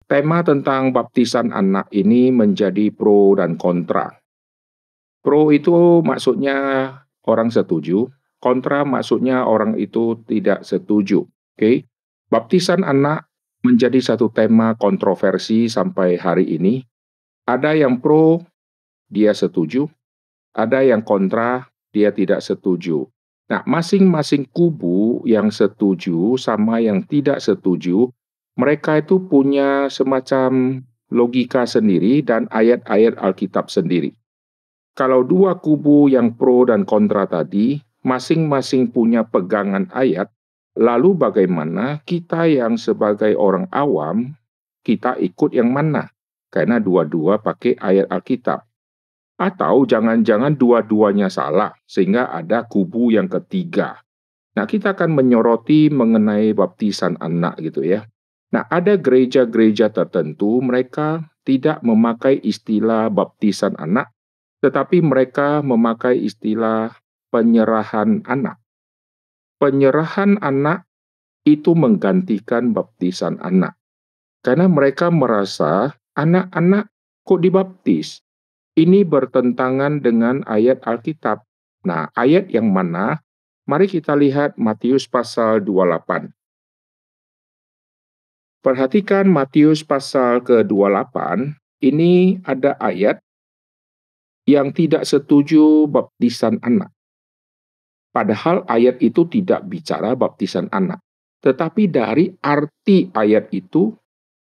Tema tentang baptisan anak ini menjadi pro dan kontra. Pro itu maksudnya orang setuju, kontra maksudnya orang itu tidak setuju. Oke. Baptisan anak menjadi satu tema kontroversi sampai hari ini. Ada yang pro, dia setuju, ada yang kontra, dia tidak setuju. Nah, masing-masing kubu yang setuju sama yang tidak setuju, mereka itu punya semacam logika sendiri dan ayat-ayat Alkitab sendiri. Kalau dua kubu yang pro dan kontra tadi, masing-masing punya pegangan ayat, lalu bagaimana kita yang sebagai orang awam, kita ikut yang mana? Karena dua-dua pakai ayat Alkitab. Atau jangan-jangan dua-duanya salah, sehingga ada kubu yang ketiga. Nah, kita akan menyoroti mengenai baptisan anak gitu ya. Nah, ada gereja-gereja tertentu, mereka tidak memakai istilah baptisan anak, tetapi mereka memakai istilah penyerahan anak. Penyerahan anak itu menggantikan baptisan anak. Karena mereka merasa anak-anak kok dibaptis. Ini bertentangan dengan ayat Alkitab. Nah, ayat yang mana? Mari kita lihat Matius pasal 28. Perhatikan Matius pasal ke-28, ini ada ayat yang tidak setuju baptisan anak. Padahal ayat itu tidak bicara baptisan anak. Tetapi dari arti ayat itu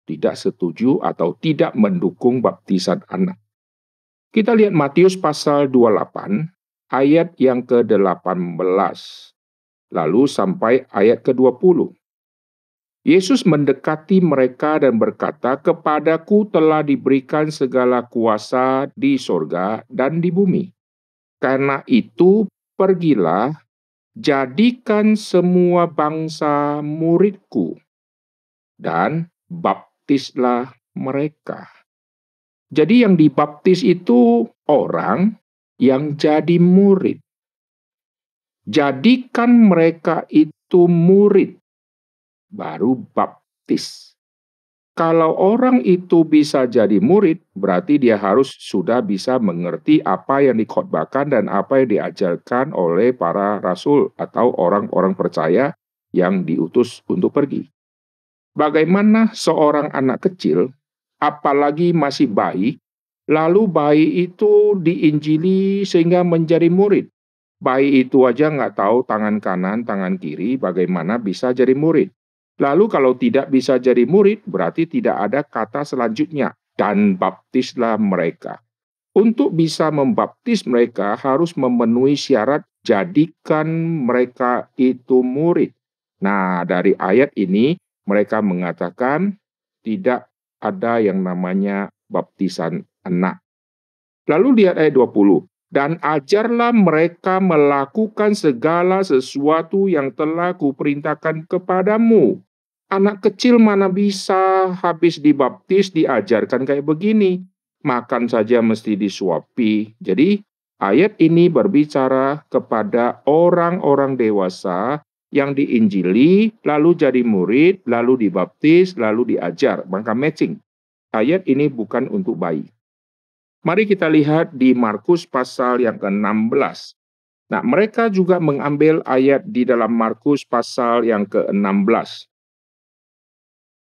tidak setuju atau tidak mendukung baptisan anak. Kita lihat Matius pasal 28, ayat yang ke-18, lalu sampai ayat ke-20. Yesus mendekati mereka dan berkata, "Kepadaku telah diberikan segala kuasa di sorga dan di bumi. Karena itu, pergilah, jadikan semua bangsa muridku, dan baptislah mereka." Jadi yang dibaptis itu orang yang jadi murid. Jadikan mereka itu murid, baru baptis. Kalau orang itu bisa jadi murid, berarti dia harus sudah bisa mengerti apa yang dikhotbahkan dan apa yang diajarkan oleh para rasul atau orang-orang percaya yang diutus untuk pergi. Bagaimana seorang anak kecil, apalagi masih bayi, lalu bayi itu diinjili sehingga menjadi murid. Bayi itu aja nggak tahu tangan kanan, tangan kiri, bagaimana bisa jadi murid. Lalu kalau tidak bisa jadi murid, berarti tidak ada kata selanjutnya, dan baptislah mereka. Untuk bisa membaptis mereka harus memenuhi syarat jadikan mereka itu murid. Nah, dari ayat ini mereka mengatakan tidak ada yang namanya baptisan anak. Lalu lihat ayat 20. Dan ajarlah mereka melakukan segala sesuatu yang telah kuperintahkan kepadamu. Anak kecil mana bisa habis dibaptis diajarkan kayak begini. Makan saja mesti disuapi. Jadi ayat ini berbicara kepada orang-orang dewasa yang diinjili, lalu jadi murid, lalu dibaptis, lalu diajar. Maka matching. Ayat ini bukan untuk bayi. Mari kita lihat di Markus pasal yang ke-16. Nah, mereka juga mengambil ayat di dalam Markus pasal yang ke-16.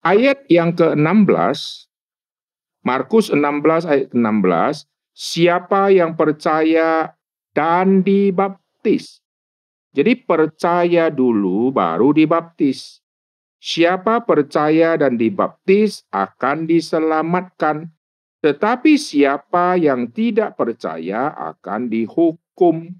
Ayat yang ke-16, Markus 16 ayat 16, siapa yang percaya dan dibaptis. Jadi percaya dulu baru dibaptis. Siapa percaya dan dibaptis akan diselamatkan. Tetapi siapa yang tidak percaya akan dihukum.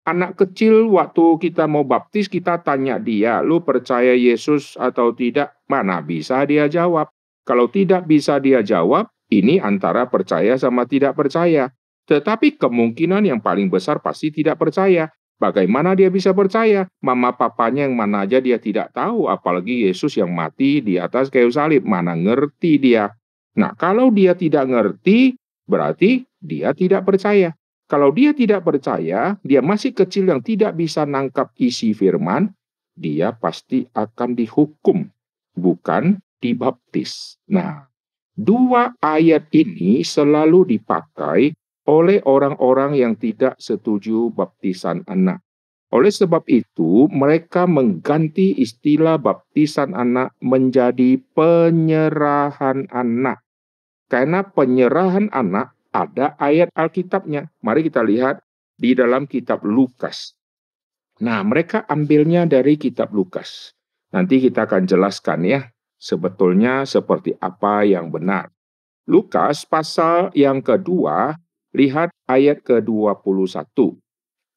Anak kecil waktu kita mau baptis, kita tanya dia, lu percaya Yesus atau tidak? Mana bisa dia jawab. Kalau tidak bisa dia jawab, ini antara percaya sama tidak percaya. Tetapi kemungkinan yang paling besar pasti tidak percaya. Bagaimana dia bisa percaya? Mama papanya yang mana aja dia tidak tahu, apalagi Yesus yang mati di atas kayu salib. Mana ngerti dia? Nah, kalau dia tidak ngerti, berarti dia tidak percaya. Kalau dia tidak percaya, dia masih kecil yang tidak bisa nangkap isi firman, dia pasti akan dihukum, bukan dibaptis. Nah, Dua ayat ini selalu dipakai oleh orang-orang yang tidak setuju baptisan anak. Oleh sebab itu, mereka mengganti istilah baptisan anak menjadi penyerahan anak. Karena penyerahan anak ada ayat Alkitabnya. Mari kita lihat di dalam kitab Lukas. Nah, mereka ambilnya dari kitab Lukas. Nanti kita akan jelaskan ya, sebetulnya seperti apa yang benar. Lukas pasal yang kedua, lihat ayat ke-21.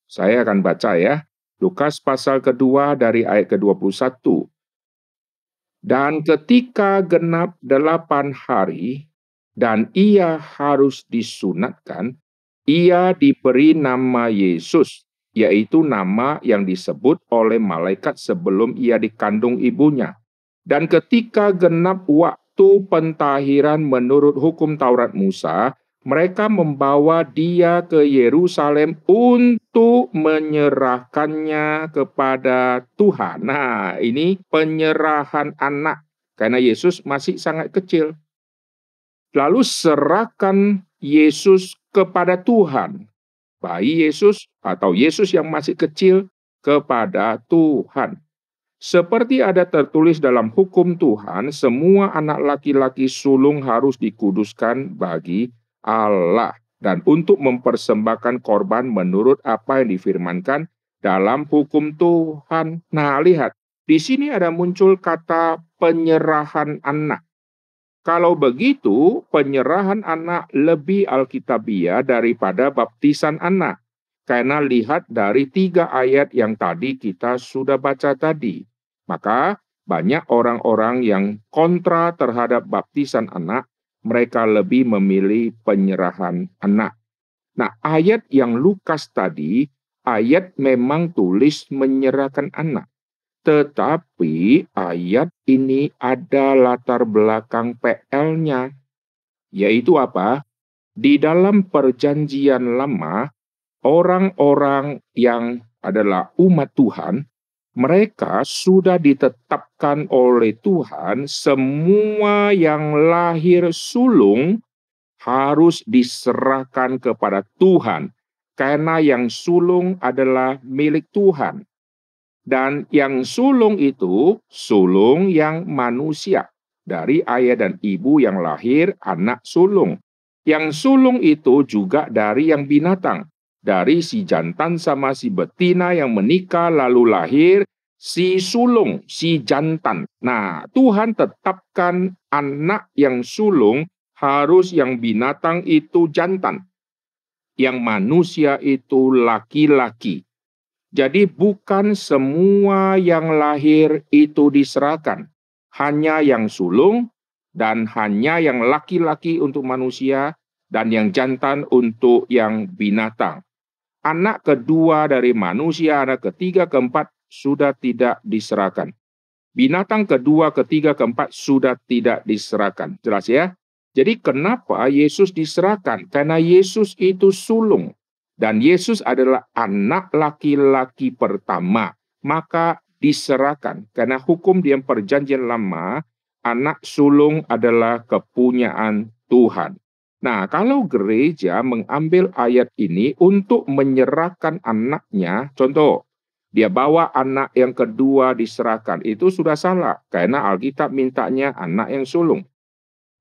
Saya akan baca ya. Lukas pasal kedua dari ayat ke-21. Dan ketika genap 8 hari, dan ia harus disunatkan, ia diberi nama Yesus, yaitu nama yang disebut oleh malaikat sebelum ia dikandung ibunya. Dan ketika genap waktu pentahiran menurut hukum Taurat Musa, mereka membawa dia ke Yerusalem untuk menyerahkannya kepada Tuhan. Nah, ini penyerahan anak, karena Yesus masih sangat kecil. Lalu serahkan Yesus kepada Tuhan. Bayi Yesus atau Yesus yang masih kecil kepada Tuhan. Seperti ada tertulis dalam hukum Tuhan, semua anak laki-laki sulung harus dikuduskan bagi Allah dan untuk mempersembahkan korban menurut apa yang difirmankan dalam hukum Tuhan. Nah, lihat, di sini ada muncul kata penyerahan anak. Kalau begitu, penyerahan anak lebih alkitabiah daripada baptisan anak. Karena lihat dari 3 ayat yang tadi kita sudah baca tadi. Maka banyak orang-orang yang kontra terhadap baptisan anak, mereka lebih memilih penyerahan anak. Nah, ayat yang Lukas tadi, ayat memang tulis menyerahkan anak. Tetapi ayat ini ada latar belakang PL-nya, yaitu apa? Di dalam perjanjian lama, orang-orang yang adalah umat Tuhan, mereka sudah ditetapkan oleh Tuhan, semua yang lahir sulung harus diserahkan kepada Tuhan, karena yang sulung adalah milik Tuhan. Dan yang sulung itu, sulung yang manusia. Dari ayah dan ibu yang lahir, anak sulung. Yang sulung itu juga dari yang binatang. Dari si jantan sama si betina yang menikah lalu lahir, si sulung, si jantan. Nah, Tuhan tetapkan anak yang sulung harus yang binatang itu jantan. Yang manusia itu laki-laki. Jadi bukan semua yang lahir itu diserahkan. Hanya yang sulung dan hanya yang laki-laki untuk manusia dan yang jantan untuk yang binatang. Anak kedua dari manusia, anak ketiga, keempat sudah tidak diserahkan. Binatang kedua, ketiga, keempat sudah tidak diserahkan. Jelas ya? Jadi kenapa Yesus diserahkan? Karena Yesus itu sulung. Dan Yesus adalah anak laki-laki pertama, maka diserahkan. Karena hukum di perjanjian lama, anak sulung adalah kepunyaan Tuhan. Nah, kalau gereja mengambil ayat ini untuk menyerahkan anaknya, contoh, dia bawa anak yang kedua diserahkan, itu sudah salah. Karena Alkitab mintanya anak yang sulung.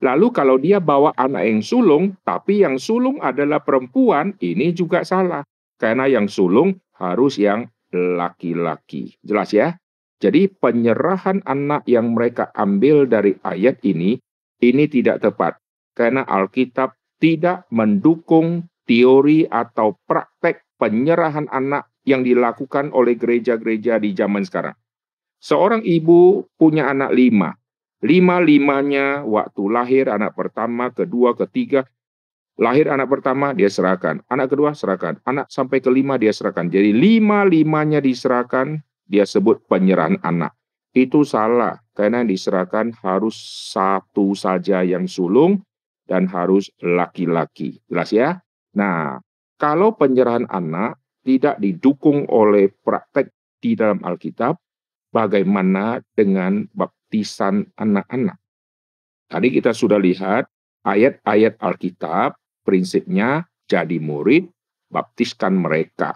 Lalu kalau dia bawa anak yang sulung, tapi yang sulung adalah perempuan, ini juga salah. Karena yang sulung harus yang laki-laki. Jelas ya? Jadi penyerahan anak yang mereka ambil dari ayat ini tidak tepat. Karena Alkitab tidak mendukung teori atau praktek penyerahan anak yang dilakukan oleh gereja-gereja di zaman sekarang. Seorang ibu punya anak 5. 5-5-nya waktu lahir anak pertama, kedua, ketiga. Lahir anak pertama, dia serahkan. Anak kedua, serahkan. Anak sampai ke-5, dia serahkan. Jadi 5-5-nya diserahkan, dia sebut penyerahan anak. Itu salah, karena yang diserahkan harus satu saja yang sulung dan harus laki-laki. Jelas ya? Nah, kalau penyerahan anak tidak didukung oleh praktek di dalam Alkitab, bagaimana dengan baptisan anak-anak? Tadi kita sudah lihat ayat-ayat Alkitab, prinsipnya jadi murid, baptiskan mereka.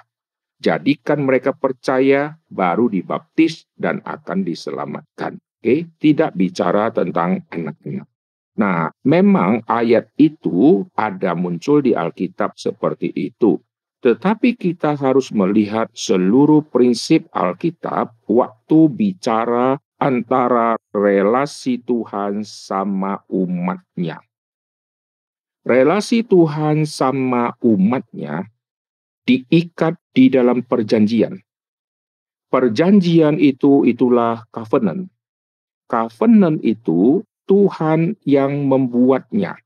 Jadikan mereka percaya, baru dibaptis dan akan diselamatkan. Oke, tidak bicara tentang anak-anak. Nah, memang ayat itu ada muncul di Alkitab seperti itu. Tetapi kita harus melihat seluruh prinsip Alkitab waktu bicara antara relasi Tuhan sama umatnya. Relasi Tuhan sama umatnya diikat di dalam perjanjian. Perjanjian itulah covenant. Covenant itu Tuhan yang membuatnya.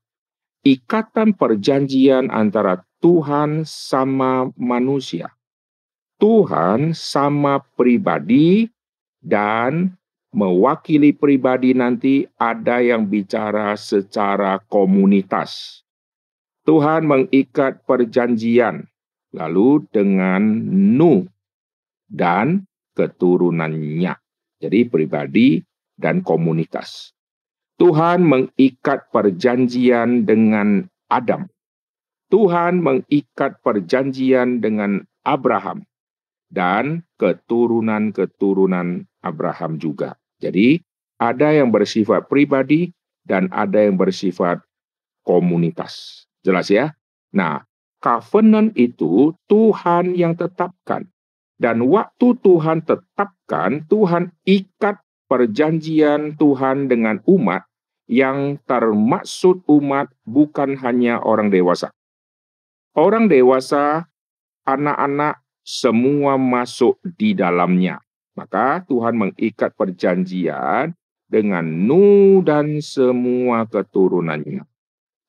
Ikatan perjanjian antara Tuhan sama manusia. Tuhan sama pribadi dan mewakili pribadi nanti ada yang bicara secara komunitas. Tuhan mengikat perjanjian lalu dengan Nuh dan keturunannya. Jadi pribadi dan komunitas. Tuhan mengikat perjanjian dengan Adam. Tuhan mengikat perjanjian dengan Abraham dan keturunan-keturunan Abraham juga. Jadi ada yang bersifat pribadi dan ada yang bersifat komunitas. Jelas ya? Nah, covenant itu Tuhan yang tetapkan. Dan waktu Tuhan tetapkan, Tuhan ikat perjanjian Tuhan dengan umat yang termaksud umat bukan hanya orang dewasa. Orang dewasa, anak-anak, semua masuk di dalamnya. Maka Tuhan mengikat perjanjian dengan Nuh dan semua keturunannya.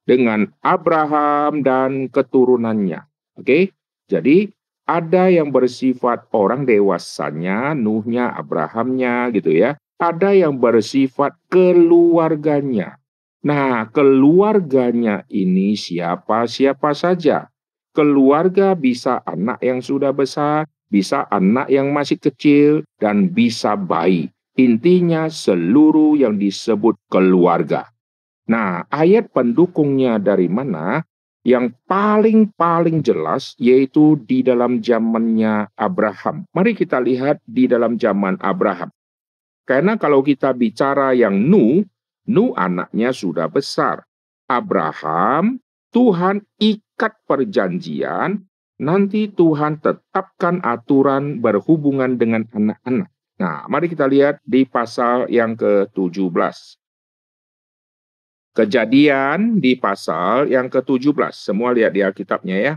Dengan Abraham dan keturunannya. Oke? Jadi ada yang bersifat orang dewasanya, Nuhnya, Abrahamnya gitu ya. Ada yang bersifat keluarganya. Nah, keluarganya ini siapa-siapa saja. Keluarga bisa anak yang sudah besar, bisa anak yang masih kecil, dan bisa bayi. Intinya seluruh yang disebut keluarga. Nah, ayat pendukungnya dari mana? Yang paling jelas yaitu di dalam zamannya Abraham. Mari kita lihat di dalam zaman Abraham. Karena kalau kita bicara yang Nuh anaknya sudah besar. Abraham, Tuhan ikat perjanjian, nanti Tuhan tetapkan aturan berhubungan dengan anak-anak. Nah, mari kita lihat di pasal yang ke-17. Kejadian di pasal yang ke-17. Semua lihat di Alkitabnya ya.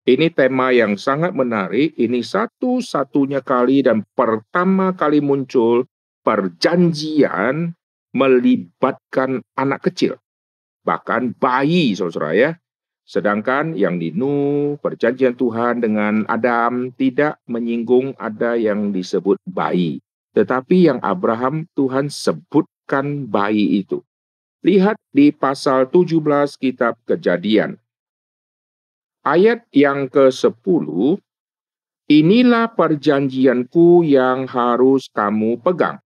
Ini tema yang sangat menarik. Ini satu-satunya kali dan pertama kali muncul perjanjian melibatkan anak kecil. Bahkan bayi, saudara ya. Sedangkan yang di Nuh, perjanjian Tuhan dengan Adam tidak menyinggung ada yang disebut bayi. Tetapi yang Abraham Tuhan sebutkan bayi itu. Lihat di pasal 17 kitab Kejadian. Ayat yang ke-10, inilah perjanjianku yang harus kamu pegang.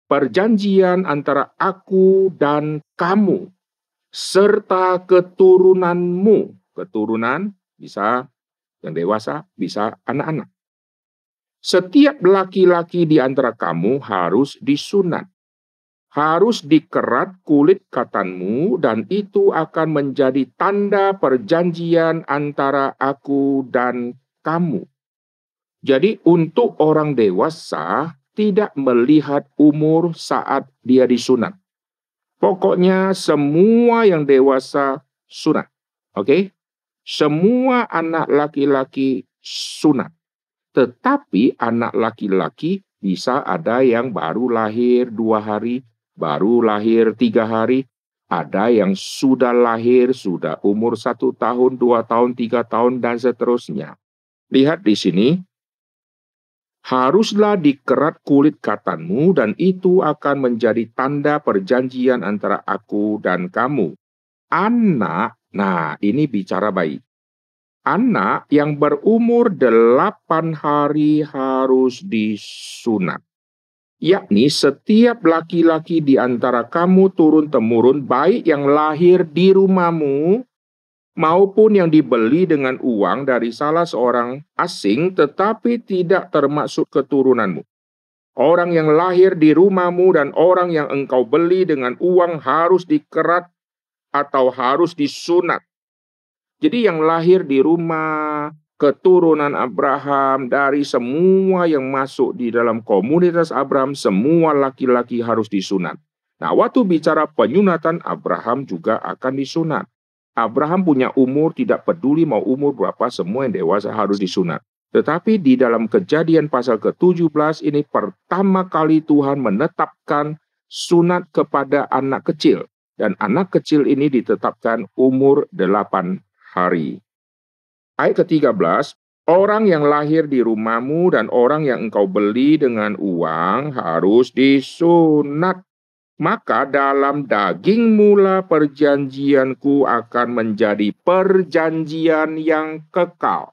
Perjanjian antara aku dan kamu, serta keturunanmu. Keturunan bisa yang dewasa, bisa anak-anak. Setiap laki-laki di antara kamu harus disunat. Harus dikerat kulit katanmu dan itu akan menjadi tanda perjanjian antara aku dan kamu. Jadi untuk orang dewasa tidak melihat umur saat dia disunat. Pokoknya semua yang dewasa sunat. Oke? Semua anak laki-laki sunat. Tetapi anak laki-laki bisa ada yang baru lahir 2 hari, baru lahir 3 hari, ada yang sudah lahir, sudah umur 1 tahun, 2 tahun, 3 tahun, dan seterusnya. Lihat di sini, haruslah dikerat kulit katanmu dan itu akan menjadi tanda perjanjian antara aku dan kamu. Anak, nah ini bicara bayi. Anak yang berumur 8 hari harus disunat. yakni setiap laki-laki di antara kamu turun-temurun, baik yang lahir di rumahmu maupun yang dibeli dengan uang dari salah seorang asing, tetapi tidak termasuk keturunanmu. Orang yang lahir di rumahmu dan orang yang engkau beli dengan uang harus dikerat atau harus disunat. Jadi yang lahir di rumah, keturunan Abraham, dari semua yang masuk di dalam komunitas Abraham, semua laki-laki harus disunat. Nah, waktu bicara penyunatan, Abraham juga akan disunat. Abraham punya umur, tidak peduli mau umur berapa, semua yang dewasa harus disunat. Tetapi di dalam Kejadian pasal ke-17 ini pertama kali Tuhan menetapkan sunat kepada anak kecil. Dan anak kecil ini ditetapkan umur 8 hari. Ayat ke-13, orang yang lahir di rumahmu dan orang yang engkau beli dengan uang harus disunat. Maka dalam daging mula perjanjianku akan menjadi perjanjian yang kekal.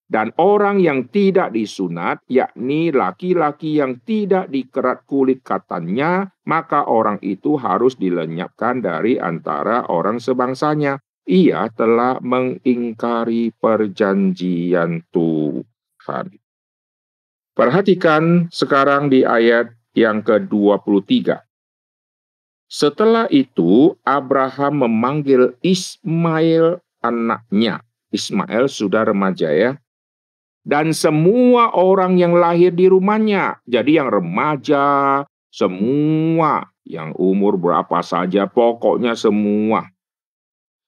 Dan orang yang tidak disunat, yakni laki-laki yang tidak dikerat kulit katanya, maka orang itu harus dilenyapkan dari antara orang sebangsanya. Ia telah mengingkari perjanjian Tuhan. Perhatikan sekarang di ayat yang ke-23. Setelah itu, Abraham memanggil Ismail anaknya. Ismail sudah remaja ya. Dan semua orang yang lahir di rumahnya. Jadi yang remaja, semua. Yang umur berapa saja, pokoknya semua.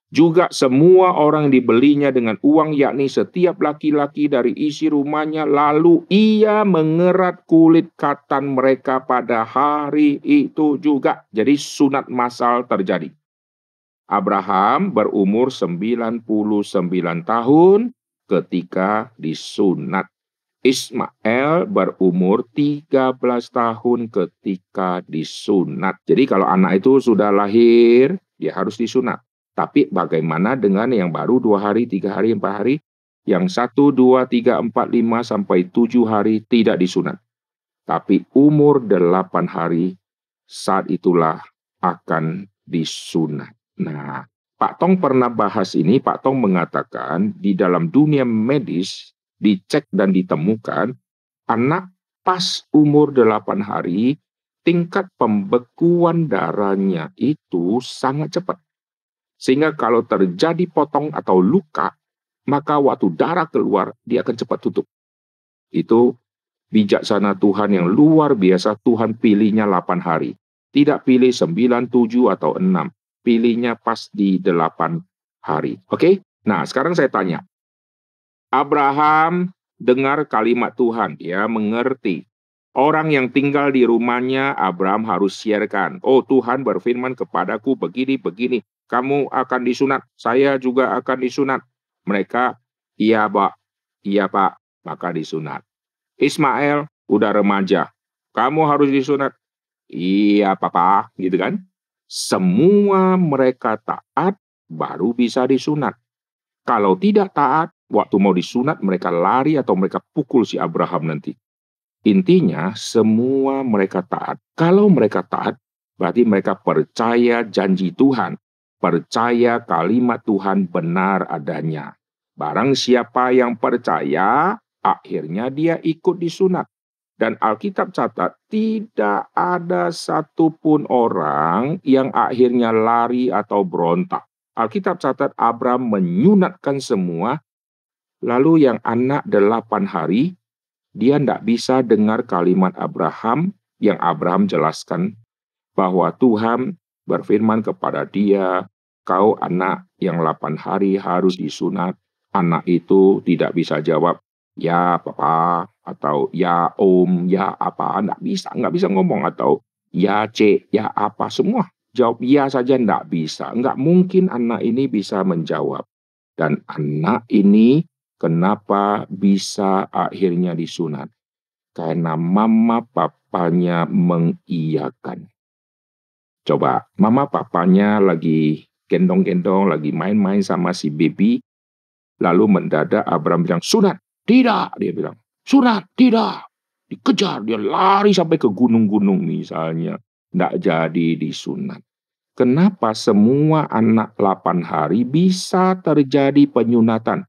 Juga semua orang dibelinya dengan uang, yakni setiap laki-laki dari isi rumahnya. Lalu ia mengerat kulit katan mereka pada hari itu juga. Jadi sunat massal terjadi. Abraham berumur 99 tahun ketika disunat. Ismail berumur 13 tahun ketika disunat. Jadi kalau anak itu sudah lahir, dia harus disunat. Tapi bagaimana dengan yang baru 2 hari, 3 hari, 4 hari? Yang 1, 2, 3, 4, 5, sampai 7 hari tidak disunat. Tapi umur 8 hari, saat itulah akan disunat. Nah, Pak Tong pernah bahas ini. Pak Tong mengatakan di dalam dunia medis dicek dan ditemukan anak pas umur 8 hari tingkat pembekuan darahnya itu sangat cepat. Sehingga kalau terjadi potong atau luka, maka waktu darah keluar dia akan cepat tutup. Itu bijaksana Tuhan yang luar biasa. Tuhan pilihnya 8 hari. Tidak pilih 9, 7 atau 6. Pilihnya pas di 8 hari. Oke? Nah, sekarang saya tanya. Abraham dengar kalimat Tuhan. Dia mengerti. Orang yang tinggal di rumahnya, Abraham harus siarkan. Oh, Tuhan berfirman kepadaku begini-begini. Kamu akan disunat. Saya juga akan disunat. Mereka, iya Pak. Iya Pak. Maka disunat. Ismail udah remaja. Kamu harus disunat. Iya Papa, gitu kan? Semua mereka taat baru bisa disunat. Kalau tidak taat, waktu mau disunat mereka lari atau mereka pukul si Abraham nanti. Intinya semua mereka taat. Kalau mereka taat, berarti mereka percaya janji Tuhan. Percaya kalimat Tuhan benar adanya. Barang siapa yang percaya, akhirnya dia ikut disunat. Dan Alkitab catat, tidak ada satupun orang yang akhirnya lari atau berontak. Alkitab catat Abraham menyunatkan semua, lalu yang anak 8 hari, dia tidak bisa dengar kalimat Abraham yang Abraham jelaskan bahwa Tuhan berfirman kepada dia, kau anak yang 8 hari harus disunat. Anak itu tidak bisa jawab, ya Papa, atau ya Om, ya apa, nggak bisa ngomong, atau ya Cek, ya apa, semua jawab ya saja nggak bisa. Nggak mungkin anak ini bisa menjawab. Dan anak ini kenapa bisa akhirnya disunat? Karena mama papanya mengiyakan. Coba, mama papanya lagi gendong-gendong, lagi main-main sama si baby, lalu mendadak Abraham bilang, sunat. Tidak, dia bilang. Sunat, tidak. dikejar, dia lari sampai ke gunung-gunung misalnya, tidak jadi disunat. Kenapa semua anak 8 hari bisa terjadi penyunatan?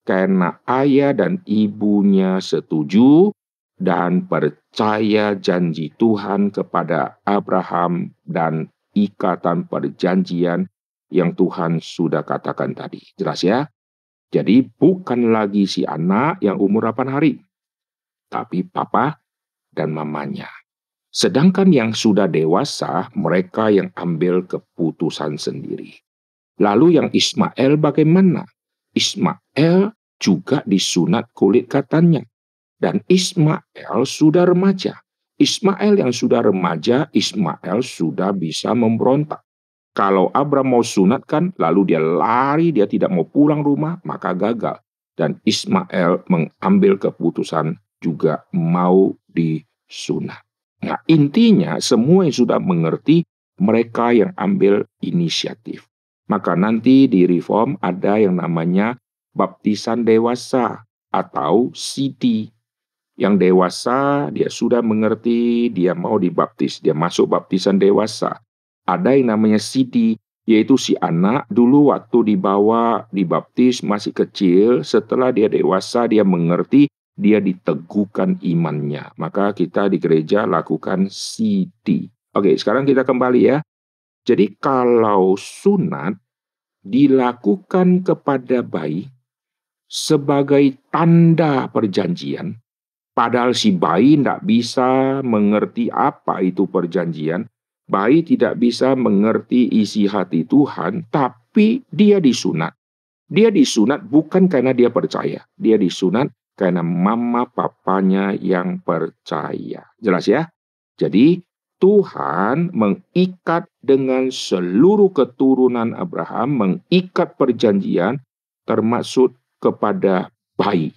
Karena ayah dan ibunya setuju dan percaya janji Tuhan kepada Abraham dan ikatan perjanjian yang Tuhan sudah katakan tadi. Jelas ya? Jadi bukan lagi si anak yang umur 8 hari, tapi papa dan mamanya. Sedangkan yang sudah dewasa, mereka yang ambil keputusan sendiri. Lalu yang Ismail bagaimana? Ismail juga disunat kulit katanya. Dan Ismail sudah remaja. Ismail yang sudah remaja, Ismail sudah bisa memberontak. Kalau Abraham mau sunatkan, lalu dia lari, dia tidak mau pulang rumah, maka gagal. Dan Ismail mengambil keputusan juga mau disunat. Nah, intinya semua yang sudah mengerti, mereka yang ambil inisiatif. Maka nanti di Reform ada yang namanya baptisan dewasa atau CD. Yang dewasa, dia sudah mengerti, dia mau dibaptis, dia masuk baptisan dewasa. Ada yang namanya CD, yaitu si anak dulu waktu dibawa, dibaptis masih kecil, setelah dia dewasa, dia mengerti, dia diteguhkan imannya. Maka kita di gereja lakukan CD. Oke, sekarang kita kembali ya. Jadi kalau sunat dilakukan kepada bayi sebagai tanda perjanjian, padahal si bayi tidak bisa mengerti apa itu perjanjian, bayi tidak bisa mengerti isi hati Tuhan, tapi dia disunat. Dia disunat bukan karena dia percaya, dia disunat karena mama papanya yang percaya. Jelas ya? Jadi Tuhan mengikat dengan seluruh keturunan Abraham, mengikat perjanjian termasuk kepada bayi,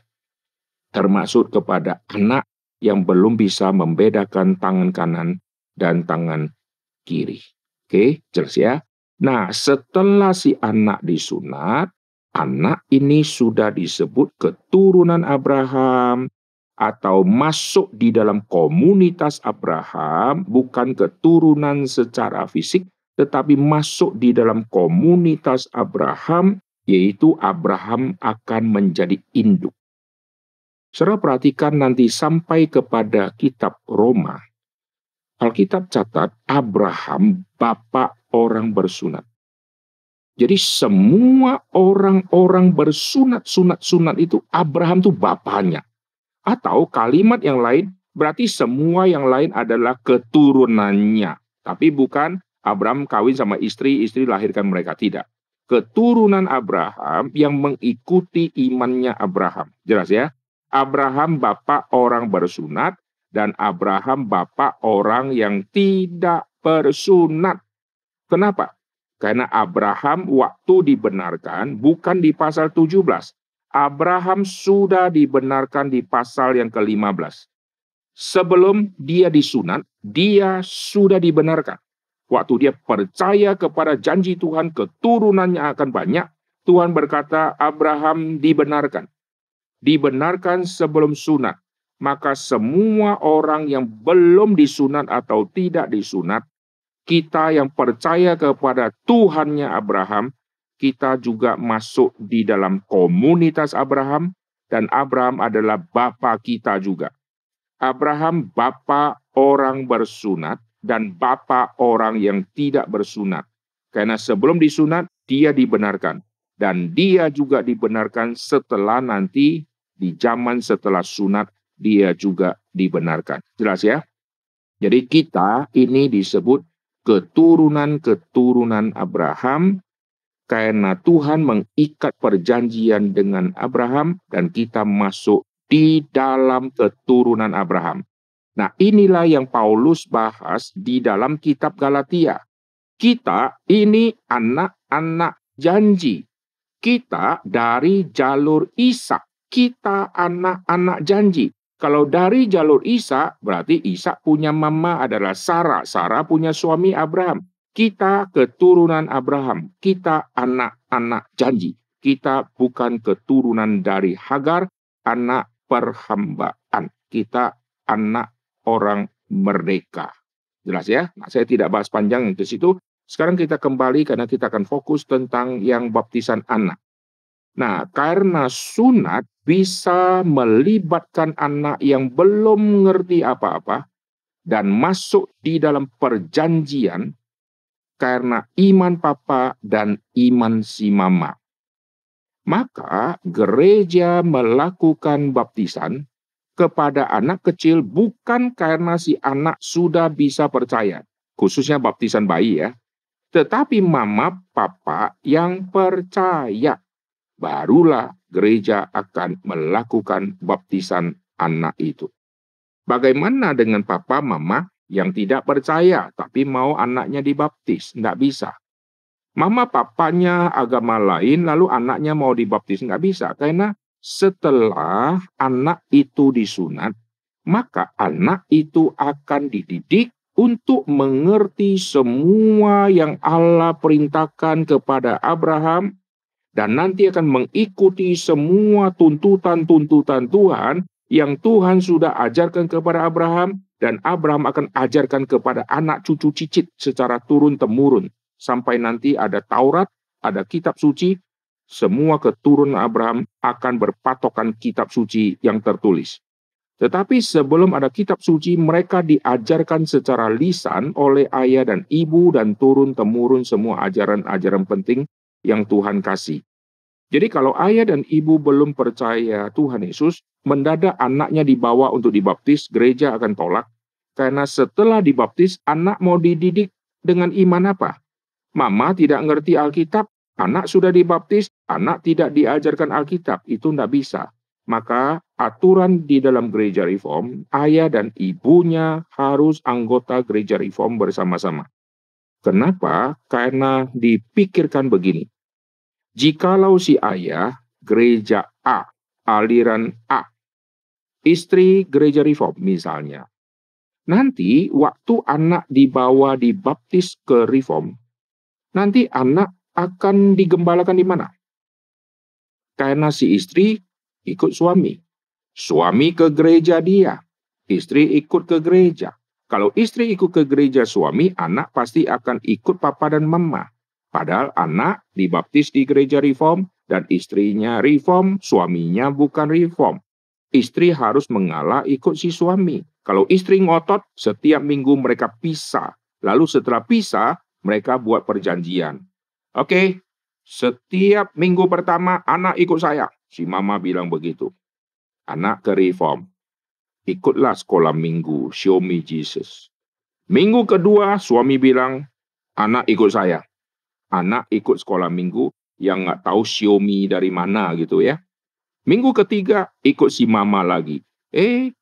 termasuk kepada anak yang belum bisa membedakan tangan kanan dan tangan kiri. Oke, jelas ya? Nah, setelah si anak disunat, anak ini sudah disebut keturunan Abraham atau masuk di dalam komunitas Abraham, bukan keturunan secara fisik, tetapi masuk di dalam komunitas Abraham, yaitu Abraham akan menjadi induk. Saudara perhatikan nanti sampai kepada kitab Roma, Alkitab catat Abraham bapak orang bersunat. Jadi semua orang-orang bersunat itu Abraham itu bapaknya. Atau kalimat yang lain berarti semua yang lain adalah keturunannya. Tapi bukan Abraham kawin sama istri lahirkan mereka. Tidak. Keturunan Abraham yang mengikuti imannya Abraham. Jelas ya? Abraham bapak orang bersunat dan Abraham bapak orang yang tidak bersunat. Kenapa? Karena Abraham waktu dibenarkan bukan di pasal 17. Abraham sudah dibenarkan di pasal yang ke-15. Sebelum dia disunat, dia sudah dibenarkan. Waktu dia percaya kepada janji Tuhan, keturunannya akan banyak, Tuhan berkata Abraham dibenarkan. Dibenarkan sebelum sunat. Maka semua orang yang belum disunat atau tidak disunat, kita yang percaya kepada Tuhannya Abraham, kita juga masuk di dalam komunitas Abraham, dan Abraham adalah bapa kita juga. Abraham bapa orang bersunat dan bapa orang yang tidak bersunat. Karena sebelum disunat, dia dibenarkan. Dan dia juga dibenarkan setelah nanti, di zaman setelah sunat, dia juga dibenarkan. Jelas ya? Jadi kita ini disebut keturunan-keturunan Abraham karena Tuhan mengikat perjanjian dengan Abraham dan kita masuk di dalam keturunan Abraham. Nah, inilah yang Paulus bahas di dalam kitab Galatia. Kita ini anak-anak janji. Kita dari jalur Ishak. Kita anak-anak janji. Kalau dari jalur Ishak, berarti Ishak punya mama adalah Sarah. Sarah punya suami Abraham. Kita keturunan Abraham. Kita anak-anak janji. Kita bukan keturunan dari Hagar, anak perhambaan. Kita anak orang merdeka. Jelas ya? Nah, saya tidak bahas panjang ke situ. Sekarang kita kembali karena kita akan fokus tentang yang baptisan anak. Nah, karena sunat bisa melibatkan anak yang belum mengerti apa-apa dan masuk di dalam perjanjian karena iman papa dan iman si mama. Maka gereja melakukan baptisan kepada anak kecil bukan karena si anak sudah bisa percaya, khususnya baptisan bayi ya, tetapi mama papa yang percaya. Barulah gereja akan melakukan baptisan anak itu. Bagaimana dengan papa mama yang tidak percaya tapi mau anaknya dibaptis? Tidak bisa. Mama papanya agama lain lalu anaknya mau dibaptis? Nggak bisa. Karena setelah anak itu disunat, maka anak itu akan dididik untuk mengerti semua yang Allah perintahkan kepada Abraham dan nanti akan mengikuti semua tuntutan-tuntutan Tuhan yang Tuhan sudah ajarkan kepada Abraham dan Abraham akan ajarkan kepada anak cucu cicit secara turun-temurun. Sampai nanti ada Taurat, ada kitab suci, semua keturunan Abraham akan berpatokan kitab suci yang tertulis. Tetapi sebelum ada kitab suci, mereka diajarkan secara lisan oleh ayah dan ibu dan turun-temurun semua ajaran-ajaran penting yang Tuhan kasih. Jadi kalau ayah dan ibu belum percaya Tuhan Yesus, mendadak anaknya dibawa untuk dibaptis, gereja akan tolak. Karena setelah dibaptis, anak mau dididik dengan iman apa? Mama tidak ngerti Alkitab, anak sudah dibaptis, anak tidak diajarkan Alkitab, itu tidak bisa. Maka aturan di dalam gereja reform, ayah dan ibunya harus anggota gereja reform bersama-sama. Kenapa? Karena dipikirkan begini. Jikalau si ayah gereja A, aliran A, istri gereja reform misalnya, nanti waktu anak dibawa dibaptis ke reform, nanti anak akan digembalakan di mana? Karena si istri ikut suami. Suami ke gereja dia. Istri ikut ke gereja. Kalau istri ikut ke gereja suami, anak pasti akan ikut papa dan mama. Padahal anak dibaptis di gereja reform dan istrinya reform, suaminya bukan reform. Istri harus mengalah ikut si suami. Kalau istri ngotot, setiap minggu mereka pisah. Lalu setelah pisah, mereka buat perjanjian. Oke, setiap minggu pertama anak ikut saya. Si mama bilang begitu. Anak ke reform. Ikutlah sekolah minggu, show me Jesus. Minggu kedua, suami bilang, anak ikut saya. Anak ikut sekolah minggu yang nggak tahu show me dari mana gitu ya. Minggu ketiga, ikut si mama lagi.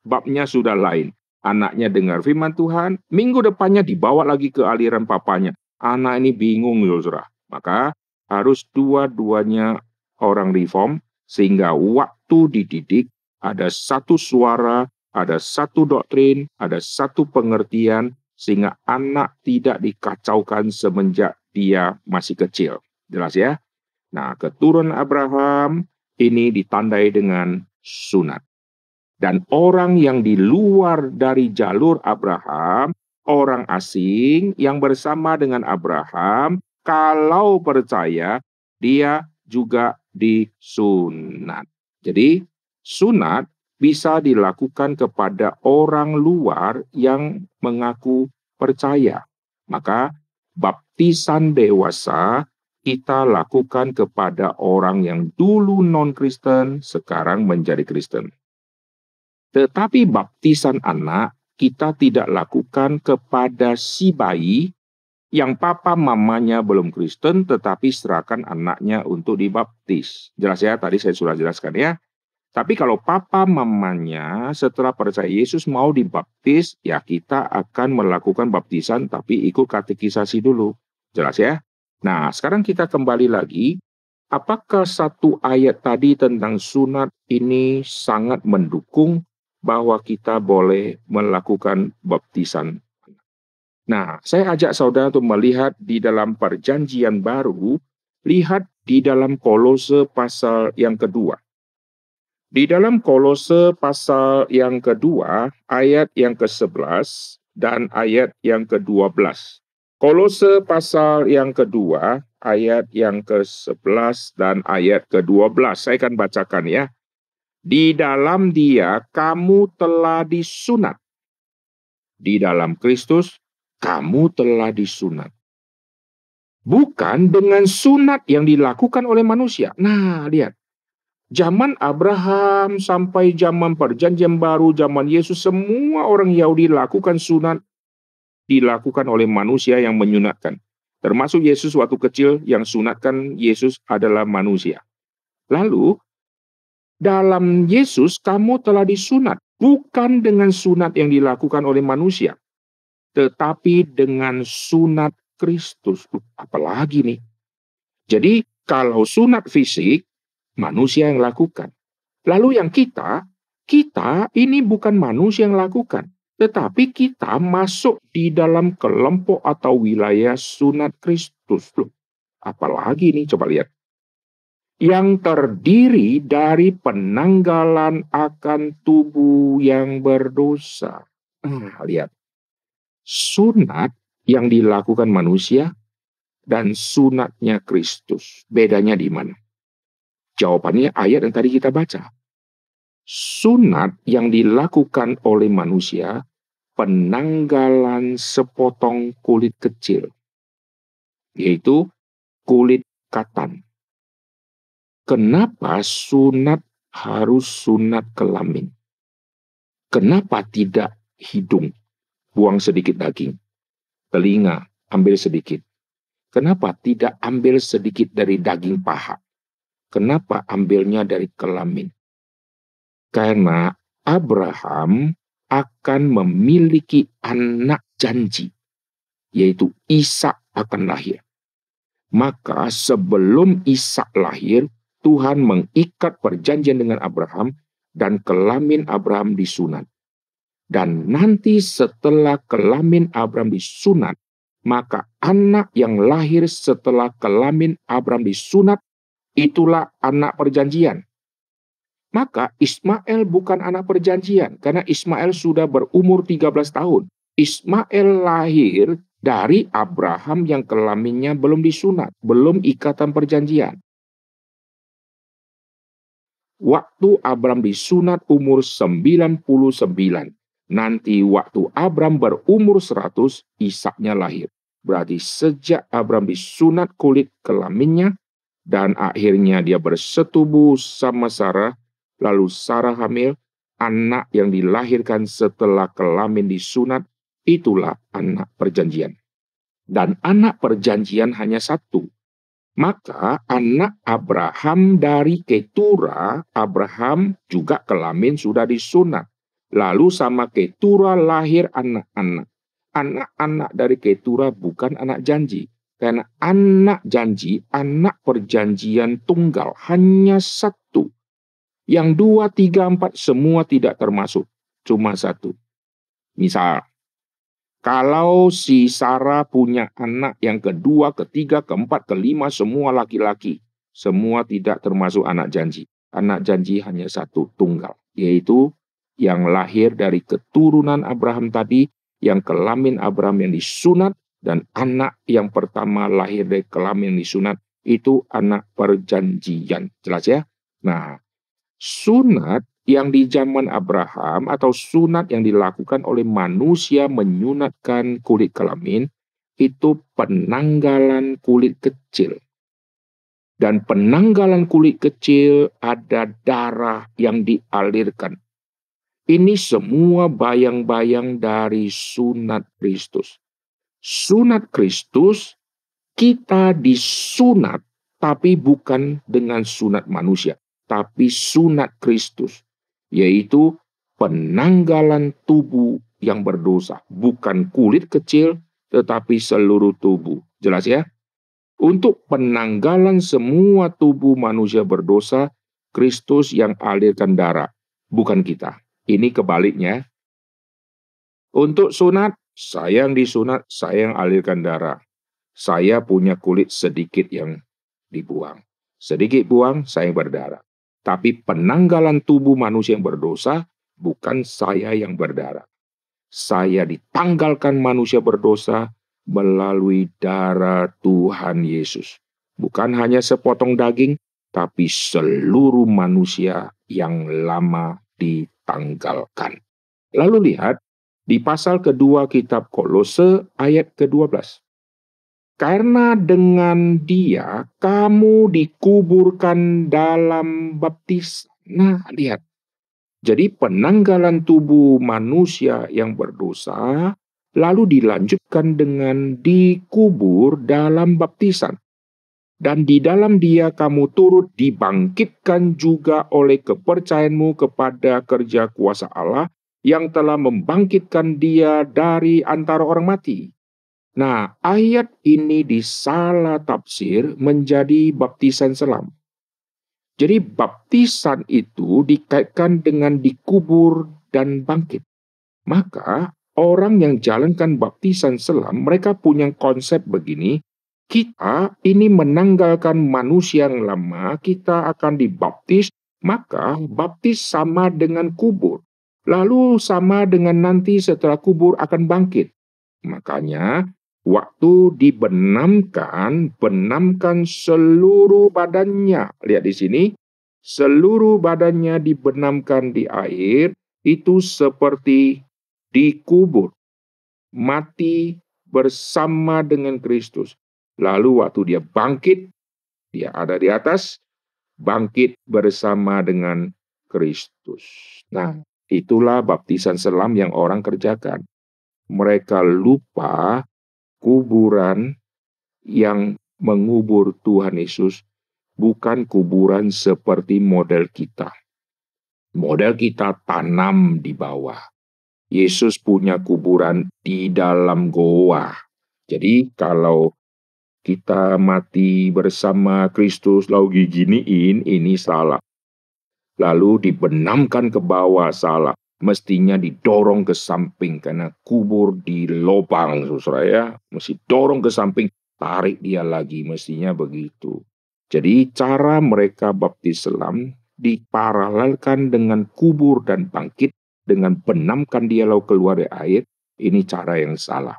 Babnya sudah lain. Anaknya dengar firman Tuhan, minggu depannya dibawa lagi ke aliran papanya. Anak ini bingung, saudara. Maka harus dua-duanya orang reform, sehingga waktu dididik ada satu suara, ada satu doktrin, ada satu pengertian, sehingga anak tidak dikacaukan semenjak dia masih kecil. Jelas ya? Nah, keturunan Abraham ini ditandai dengan sunat. Dan orang yang di luar dari jalur Abraham, orang asing yang bersama dengan Abraham, kalau percaya, dia juga disunat. Jadi, sunat bisa dilakukan kepada orang luar yang mengaku percaya. Maka, baptisan dewasa kita lakukan kepada orang yang dulu non-Kristen, sekarang menjadi Kristen. Tetapi baptisan anak kita tidak lakukan kepada si bayi yang papa mamanya belum Kristen, tetapi serahkan anaknya untuk dibaptis. Jelas ya, tadi saya sudah jelaskan ya. Tapi kalau papa mamanya setelah percaya Yesus mau dibaptis, ya kita akan melakukan baptisan tapi ikut katekisasi dulu. Jelas ya? Nah, sekarang kita kembali lagi. Apakah satu ayat tadi tentang sunat ini sangat mendukung bahwa kita boleh melakukan baptisan? Nah, saya ajak saudara untuk melihat di dalam perjanjian baru, lihat di dalam Kolose pasal yang kedua. Di dalam Kolose pasal yang kedua, ayat yang ke-11 dan ayat yang ke-12. Kolose pasal yang kedua, ayat yang ke-11 dan ayat ke-12. Saya akan bacakan ya. Di dalam Dia kamu telah disunat. Di dalam Kristus kamu telah disunat. Bukan dengan sunat yang dilakukan oleh manusia. Nah, lihat. Zaman Abraham sampai zaman Perjanjian Baru, zaman Yesus, semua orang Yahudi lakukan sunat, dilakukan oleh manusia yang menyunatkan. Termasuk Yesus waktu kecil yang sunatkan Yesus adalah manusia. Lalu, dalam Yesus kamu telah disunat, bukan dengan sunat yang dilakukan oleh manusia, tetapi dengan sunat Kristus. Apalagi nih? Jadi, kalau sunat fisik, manusia yang lakukan. Lalu yang kita ini bukan manusia yang lakukan, tetapi kita masuk di dalam kelompok atau wilayah sunat Kristus. Loh, apalagi nih, coba lihat. Yang terdiri dari penanggalan akan tubuh yang berdosa. Lihat. Sunat yang dilakukan manusia dan sunatnya Kristus. Bedanya di mana? Jawabannya ayat yang tadi kita baca. Sunat yang dilakukan oleh manusia, penanggalan sepotong kulit kecil, yaitu kulit katan. Kenapa sunat harus sunat kelamin? Kenapa tidak hidung, buang sedikit daging, telinga, ambil sedikit? Kenapa tidak ambil sedikit dari daging paha? Kenapa ambilnya dari kelamin? Karena Abraham akan memiliki anak janji, yaitu Ishak akan lahir. Maka sebelum Ishak lahir, Tuhan mengikat perjanjian dengan Abraham dan kelamin Abraham disunat. Dan nanti setelah kelamin Abraham disunat, maka anak yang lahir setelah kelamin Abraham disunat, itulah anak perjanjian. Maka Ismail bukan anak perjanjian, karena Ismail sudah berumur 13 tahun. Ismail lahir dari Abraham yang kelaminnya belum disunat, belum ikatan perjanjian. Waktu Abraham disunat umur 99. Nanti waktu Abraham berumur 100, Ishaknya lahir. Berarti sejak Abraham disunat kulit kelaminnya, dan akhirnya dia bersetubuh sama Sarah, lalu Sarah hamil, anak yang dilahirkan setelah kelamin disunat, itulah anak perjanjian. Dan anak perjanjian hanya satu. Maka anak Abraham dari Ketura, Abraham juga kelamin sudah disunat. Lalu sama Ketura lahir anak-anak. Anak-anak dari Ketura bukan anak janji. Karena anak janji, anak perjanjian tunggal, hanya satu. Yang 2, 3, 4 semua tidak termasuk. Cuma satu. Misal, kalau si Sarah punya anak yang kedua, ketiga, keempat, kelima, semua laki-laki. Semua tidak termasuk anak janji. Anak janji hanya satu, tunggal. Yaitu yang lahir dari keturunan Abraham tadi, yang kelamin Abraham yang disunat, dan anak yang pertama lahir dari kelamin yang disunat, itu anak perjanjian. Jelas ya? Nah, sunat yang di zaman Abraham atau sunat yang dilakukan oleh manusia menyunatkan kulit kelamin itu penanggalan kulit kecil. Dan penanggalan kulit kecil ada darah yang dialirkan. Ini semua bayang-bayang dari sunat Kristus. Sunat Kristus, kita disunat, tapi bukan dengan sunat manusia, tapi sunat Kristus, yaitu penanggalan tubuh yang berdosa, bukan kulit kecil, tetapi seluruh tubuh. Jelas ya? Untuk penanggalan semua tubuh manusia berdosa, Kristus yang alirkan darah, bukan kita. Ini kebaliknya. Untuk sunat, saya yang disunat, saya yang alirkan darah. Saya punya kulit sedikit yang dibuang. Sedikit buang, saya yang berdarah. Tapi penanggalan tubuh manusia yang berdosa, bukan saya yang berdarah. Saya ditanggalkan manusia berdosa melalui darah Tuhan Yesus. Bukan hanya sepotong daging, tapi seluruh manusia yang lama ditanggalkan. Lalu lihat di pasal kedua kitab Kolose ayat ke-12. Karena dengan dia kamu dikuburkan dalam baptis. Nah, lihat. Jadi penanggalan tubuh manusia yang berdosa lalu dilanjutkan dengan dikubur dalam baptisan. Dan di dalam dia kamu turut dibangkitkan juga oleh kepercayaanmu kepada kerja kuasa Allah yang telah membangkitkan dia dari antara orang mati. Nah, ayat ini disalah tafsir menjadi baptisan selam. Jadi baptisan itu dikaitkan dengan dikubur dan bangkit. Maka orang yang jalankan baptisan selam, mereka punya konsep begini, kita ini menanggalkan manusia yang lama, kita akan dibaptis, maka baptis sama dengan kubur. Lalu sama dengan nanti setelah kubur akan bangkit. Makanya waktu dibenamkan, benamkan seluruh badannya. Lihat di sini, seluruh badannya dibenamkan di air, itu seperti dikubur, mati bersama dengan Kristus. Lalu waktu dia bangkit, dia ada di atas, bangkit bersama dengan Kristus. Nah, itulah baptisan selam yang orang kerjakan. Mereka lupa kuburan yang mengubur Tuhan Yesus bukan kuburan seperti model kita. Model kita tanam di bawah. Yesus punya kuburan di dalam goa. Jadi kalau kita mati bersama Kristus lalu diginiin, ini salah. Lalu dibenamkan ke bawah, salah. Mestinya didorong ke samping karena kubur di lubang, saudara ya. Mesti dorong ke samping, tarik dia lagi, mestinya begitu. Jadi cara mereka baptis selam diparalelkan dengan kubur dan bangkit, dengan benamkan dia lalu keluar dari air, ini cara yang salah.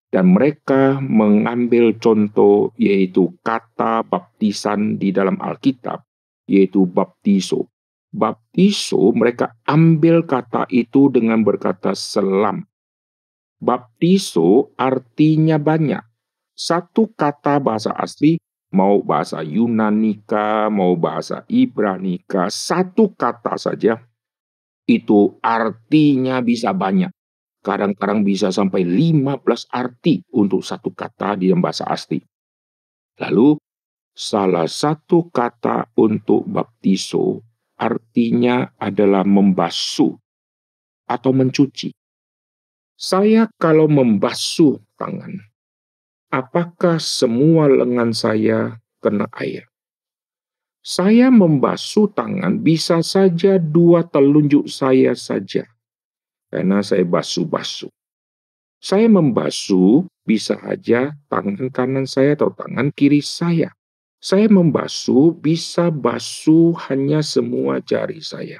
Dan mereka mengambil contoh yaitu kata baptisan di dalam Alkitab, yaitu baptiso. Baptiso, mereka ambil kata itu dengan berkata selam. Baptiso artinya banyak. Satu kata bahasa asli, mau bahasa Yunanika, mau bahasa Ibranika, satu kata saja, itu artinya bisa banyak. Kadang-kadang bisa sampai 15 arti untuk satu kata di dalam bahasa asli. Lalu, salah satu kata untuk baptiso artinya adalah membasuh atau mencuci. Saya kalau membasuh tangan, apakah semua lengan saya kena air? Saya membasuh tangan bisa saja 2 telunjuk saya saja, karena saya basuh-basuh. Saya membasuh bisa saja tangan kanan saya atau tangan kiri saya. Saya membasuh bisa basuh hanya semua jari saya.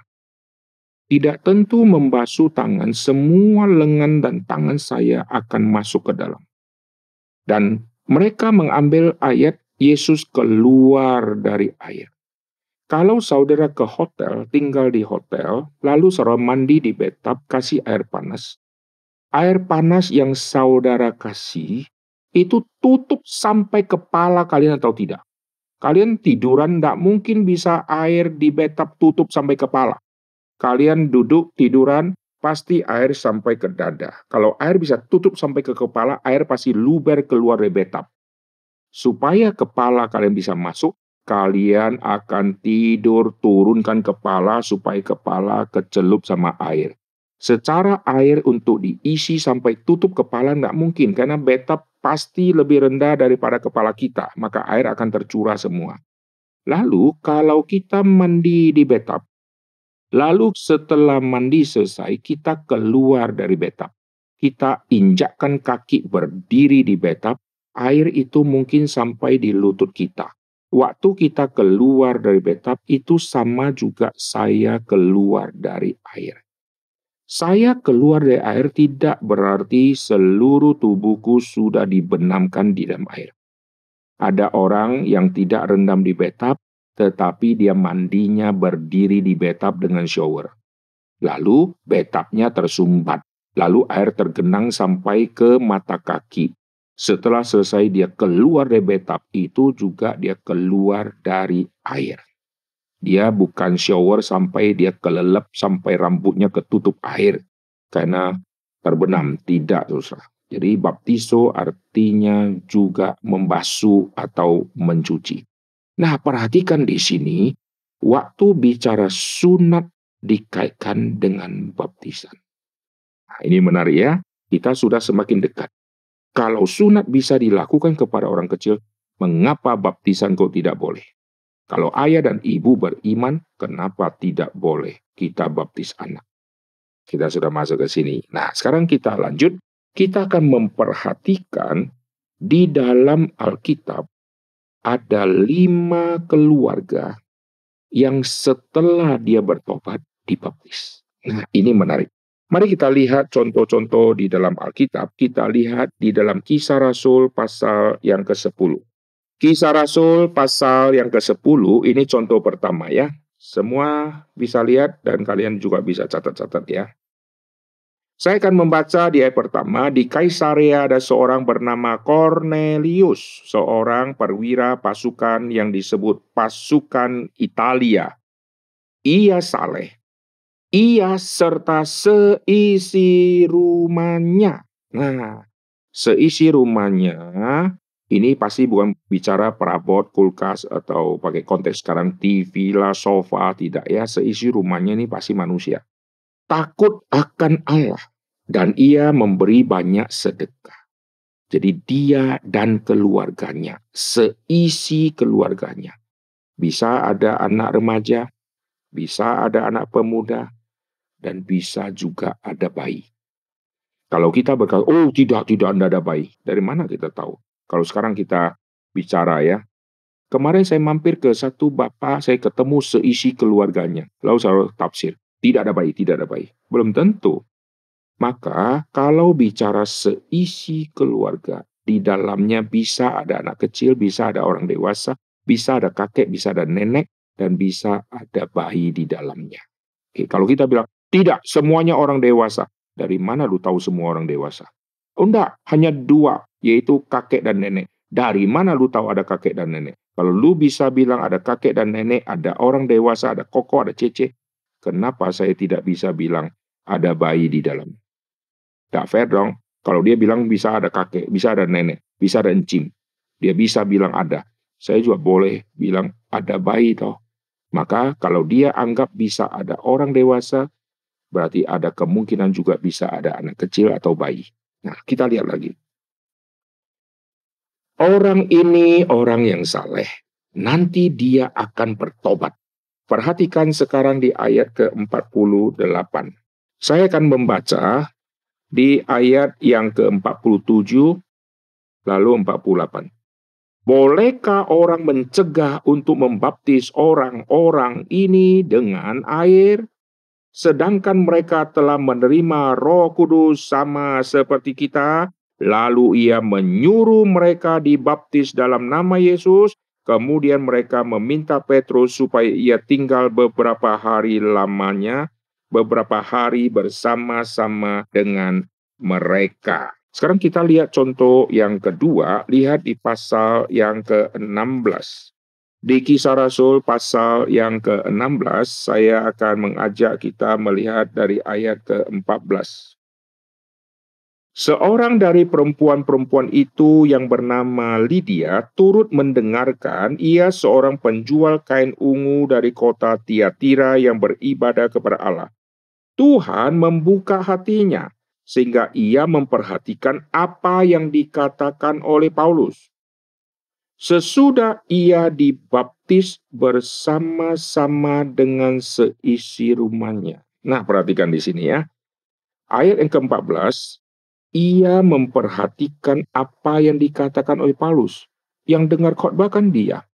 Tidak tentu membasuh tangan, semua lengan dan tangan saya akan masuk ke dalam. Dan mereka mengambil ayat Yesus keluar dari air. Kalau saudara ke hotel, tinggal di hotel, lalu saudara mandi di bathtub, kasih air panas. Air panas yang saudara kasih, itu tutup sampai kepala kalian atau tidak? Kalian tiduran, tidak mungkin bisa air di bathtub tutup sampai kepala. Kalian duduk, tiduran, pasti air sampai ke dada. Kalau air bisa tutup sampai ke kepala, air pasti luber keluar dari bathtub. Supaya kepala kalian bisa masuk, kalian akan tidur, turunkan kepala supaya kepala kecelup sama air. Secara air untuk diisi sampai tutup kepala nggak mungkin, karena bathtub pasti lebih rendah daripada kepala kita, maka air akan tercurah semua. Lalu kalau kita mandi di bathtub, lalu setelah mandi selesai, kita keluar dari bathtub. Kita injakkan kaki berdiri di bathtub, air itu mungkin sampai di lutut kita. Waktu kita keluar dari bathtub itu sama juga saya keluar dari air. Saya keluar dari air tidak berarti seluruh tubuhku sudah dibenamkan di dalam air. Ada orang yang tidak rendam di bathtub, tetapi dia mandinya berdiri di bathtub dengan shower. Lalu bathtubnya tersumbat. Lalu air tergenang sampai ke mata kaki. Setelah selesai dia keluar dari bathtub, itu juga dia keluar dari air. Dia bukan shower sampai dia kelelep, sampai rambutnya ketutup air. Karena terbenam, tidak susah. Jadi baptiso artinya juga membasuh atau mencuci. Nah, perhatikan di sini, waktu bicara sunat dikaitkan dengan baptisan. Nah, ini menarik ya, kita sudah semakin dekat. Kalau sunat bisa dilakukan kepada orang kecil, mengapa baptisan kok tidak boleh? Kalau ayah dan ibu beriman, kenapa tidak boleh kita baptis anak? Kita sudah masuk ke sini. Nah, sekarang kita lanjut. Kita akan memperhatikan di dalam Alkitab ada 5 keluarga yang setelah dia bertobat dibaptis. Nah, ini menarik. Mari kita lihat contoh-contoh di dalam Alkitab. Kita lihat di dalam Kisah Rasul pasal yang ke-10. Kisah Rasul pasal yang ke-10, ini contoh pertama ya. Semua bisa lihat dan kalian juga bisa catat-catat ya. Saya akan membaca di ayat pertama, di Kaisarea ada seorang bernama Cornelius, seorang perwira pasukan yang disebut pasukan Italia. Ia saleh. Ia serta seisi rumahnya. Nah, seisi rumahnya ini pasti bukan bicara perabot, kulkas, atau pakai konteks sekarang TV lah, sofa, tidak ya. Seisi rumahnya ini pasti manusia. Takut akan Allah. Dan ia memberi banyak sedekah. Jadi dia dan keluarganya, seisi keluarganya. Bisa ada anak remaja, bisa ada anak pemuda, dan bisa juga ada bayi. Kalau kita berkata, oh tidak ada bayi. Dari mana kita tahu? Kalau sekarang kita bicara ya. Kemarin saya mampir ke satu bapak, saya ketemu seisi keluarganya. Lalu saya tafsir, tidak ada bayi, tidak ada bayi. Belum tentu. Maka kalau bicara seisi keluarga, di dalamnya bisa ada anak kecil, bisa ada orang dewasa, bisa ada kakek, bisa ada nenek, dan bisa ada bayi di dalamnya. Oke, kalau kita bilang, tidak, semuanya orang dewasa. Dari mana lu tahu semua orang dewasa? Oh enggak, hanya 2, yaitu kakek dan nenek. Dari mana lu tahu ada kakek dan nenek? Kalau lu bisa bilang ada kakek dan nenek, ada orang dewasa, ada koko, ada cece, kenapa saya tidak bisa bilang ada bayi di dalam? Tidak fair dong. Kalau dia bilang bisa ada kakek, bisa ada nenek, bisa ada encim. Dia bisa bilang ada. Saya juga boleh bilang ada bayi toh. Maka kalau dia anggap bisa ada orang dewasa, berarti ada kemungkinan juga bisa ada anak kecil atau bayi. Nah, kita lihat lagi. Orang ini orang yang saleh. Nanti dia akan bertobat. Perhatikan sekarang di ayat ke-48. Saya akan membaca di ayat yang ke-47 lalu 48. Bolehkah orang mencegah untuk membaptis orang-orang ini dengan air, sedangkan mereka telah menerima Roh Kudus sama seperti kita? Lalu ia menyuruh mereka dibaptis dalam nama Yesus. Kemudian mereka meminta Petrus supaya ia tinggal beberapa hari lamanya, beberapa hari bersama-sama dengan mereka. Sekarang kita lihat contoh yang kedua, lihat di pasal yang ke-16. Di Kisah Rasul pasal yang ke-16, saya akan mengajak kita melihat dari ayat ke-14. Seorang dari perempuan-perempuan itu yang bernama Lydia turut mendengarkan. Ia seorang penjual kain ungu dari kota Tiatira yang beribadah kepada Allah. Tuhan membuka hatinya sehingga ia memperhatikan apa yang dikatakan oleh Paulus. Sesudah ia dibaptis bersama-sama dengan seisi rumahnya. Nah, perhatikan di sini ya. Ayat yang ke-14, ia memperhatikan apa yang dikatakan oleh Paulus. Yang dengar khotbah kan dia.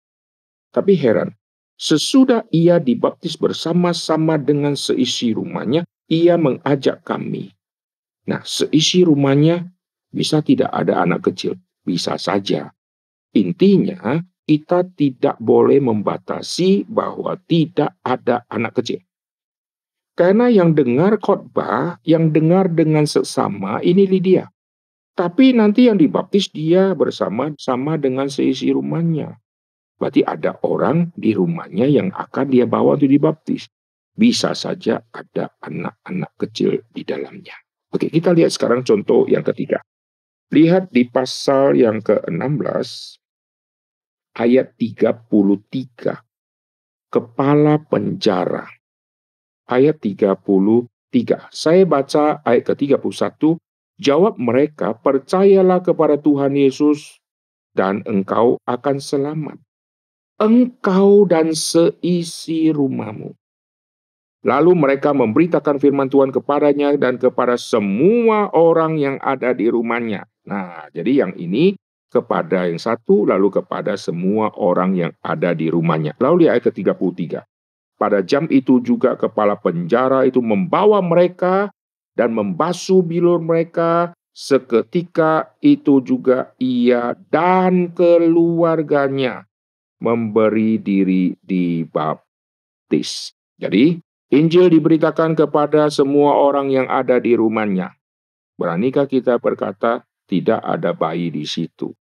Tapi heran, sesudah ia dibaptis bersama-sama dengan seisi rumahnya, ia mengajak kami. Nah, seisi rumahnya bisa tidak ada anak kecil, bisa saja. Intinya, kita tidak boleh membatasi bahwa tidak ada anak kecil. Karena yang dengar khotbah, yang dengar dengan seksama, ini Lydia. Tapi nanti yang dibaptis dia bersama-sama dengan seisi rumahnya. Berarti ada orang di rumahnya yang akan dia bawa untuk dibaptis. Bisa saja ada anak-anak kecil di dalamnya. Oke, kita lihat sekarang contoh yang ketiga. Lihat di pasal yang ke-16, ayat 33. Kepala penjara. Ayat 33. Saya baca ayat ke-31. Jawab mereka, percayalah kepada Tuhan Yesus dan engkau akan selamat. Engkau dan seisi rumahmu. Lalu mereka memberitakan firman Tuhan kepadanya dan kepada semua orang yang ada di rumahnya. Nah, jadi yang ini kepada yang satu, lalu kepada semua orang yang ada di rumahnya. Lalu di ayat ke-33. Pada jam itu juga kepala penjara itu membawa mereka dan membasuh bilur mereka. Seketika itu juga ia dan keluarganya memberi diri dibaptis. Jadi, Injil diberitakan kepada semua orang yang ada di rumahnya. Beranikah kita berkata, tidak ada bayi di situ?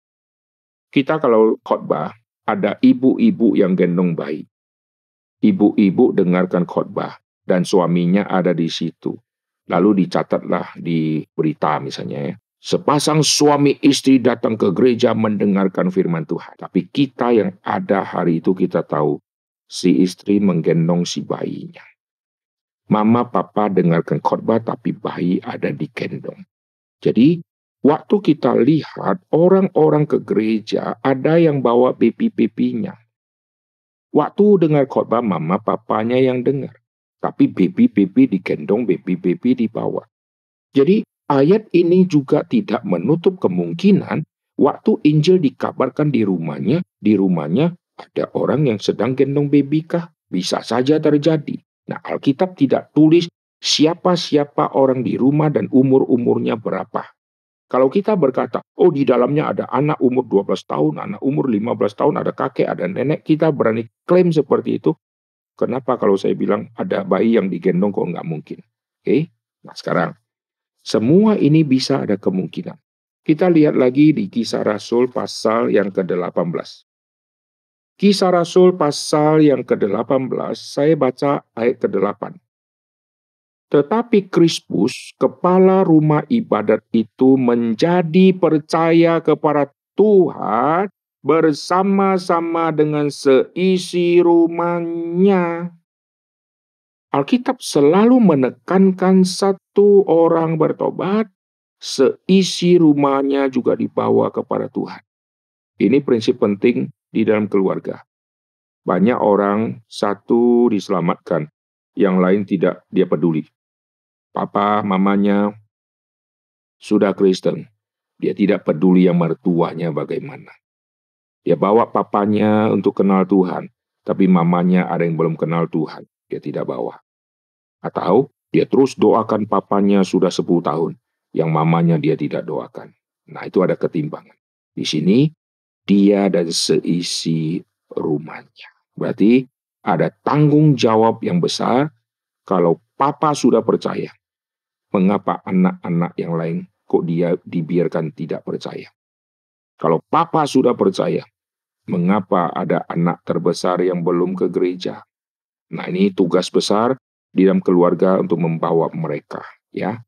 Kita kalau khotbah, ada ibu-ibu yang gendong bayi. Ibu-ibu dengarkan khotbah dan suaminya ada di situ. Lalu dicatatlah di berita misalnya ya. Sepasang suami istri datang ke gereja mendengarkan firman Tuhan. Tapi kita yang ada hari itu kita tahu si istri menggendong si bayinya. Mama papa dengarkan khotbah tapi bayi ada di gendong. Jadi waktu kita lihat orang-orang ke gereja ada yang bawa baby-babynya. Waktu dengar khotbah mama papanya yang dengar. Tapi baby-baby digendong, baby-baby dibawa. Jadi ayat ini juga tidak menutup kemungkinan waktu Injil dikabarkan di rumahnya ada orang yang sedang gendong baby kah? Bisa saja terjadi. Nah, Alkitab tidak tulis siapa-siapa orang di rumah dan umur-umurnya berapa. Kalau kita berkata, oh di dalamnya ada anak umur 12 tahun, anak umur 15 tahun, ada kakek, ada nenek, kita berani klaim seperti itu. Kenapa kalau saya bilang ada bayi yang digendong kok nggak mungkin? Oke, nah sekarang, semua ini bisa ada kemungkinan. Kita lihat lagi di Kisah Rasul pasal yang ke-18. Kisah Rasul pasal yang ke-18, saya baca ayat ke-8. Tetapi Krispus, kepala rumah ibadat itu menjadi percaya kepada Tuhan bersama-sama dengan seisi rumahnya. Alkitab selalu menekankan satu orang bertobat, seisi rumahnya juga dibawa kepada Tuhan. Ini prinsip penting di dalam keluarga. Banyak orang, satu diselamatkan, yang lain tidak dia peduli. Papa, mamanya sudah Kristen. Dia tidak peduli yang mertuanya bagaimana. Dia bawa papanya untuk kenal Tuhan. Tapi mamanya ada yang belum kenal Tuhan. Dia tidak bawa. Atau dia terus doakan papanya sudah 10 tahun. Yang mamanya dia tidak doakan. Nah, itu ada ketimbangan. Di sini, dia dan seisi rumahnya. Berarti ada tanggung jawab yang besar kalau papa sudah percaya. Mengapa anak-anak yang lain kok dia dibiarkan tidak percaya? Kalau papa sudah percaya, mengapa ada anak terbesar yang belum ke gereja? Nah, ini tugas besar di dalam keluarga untuk membawa mereka, ya.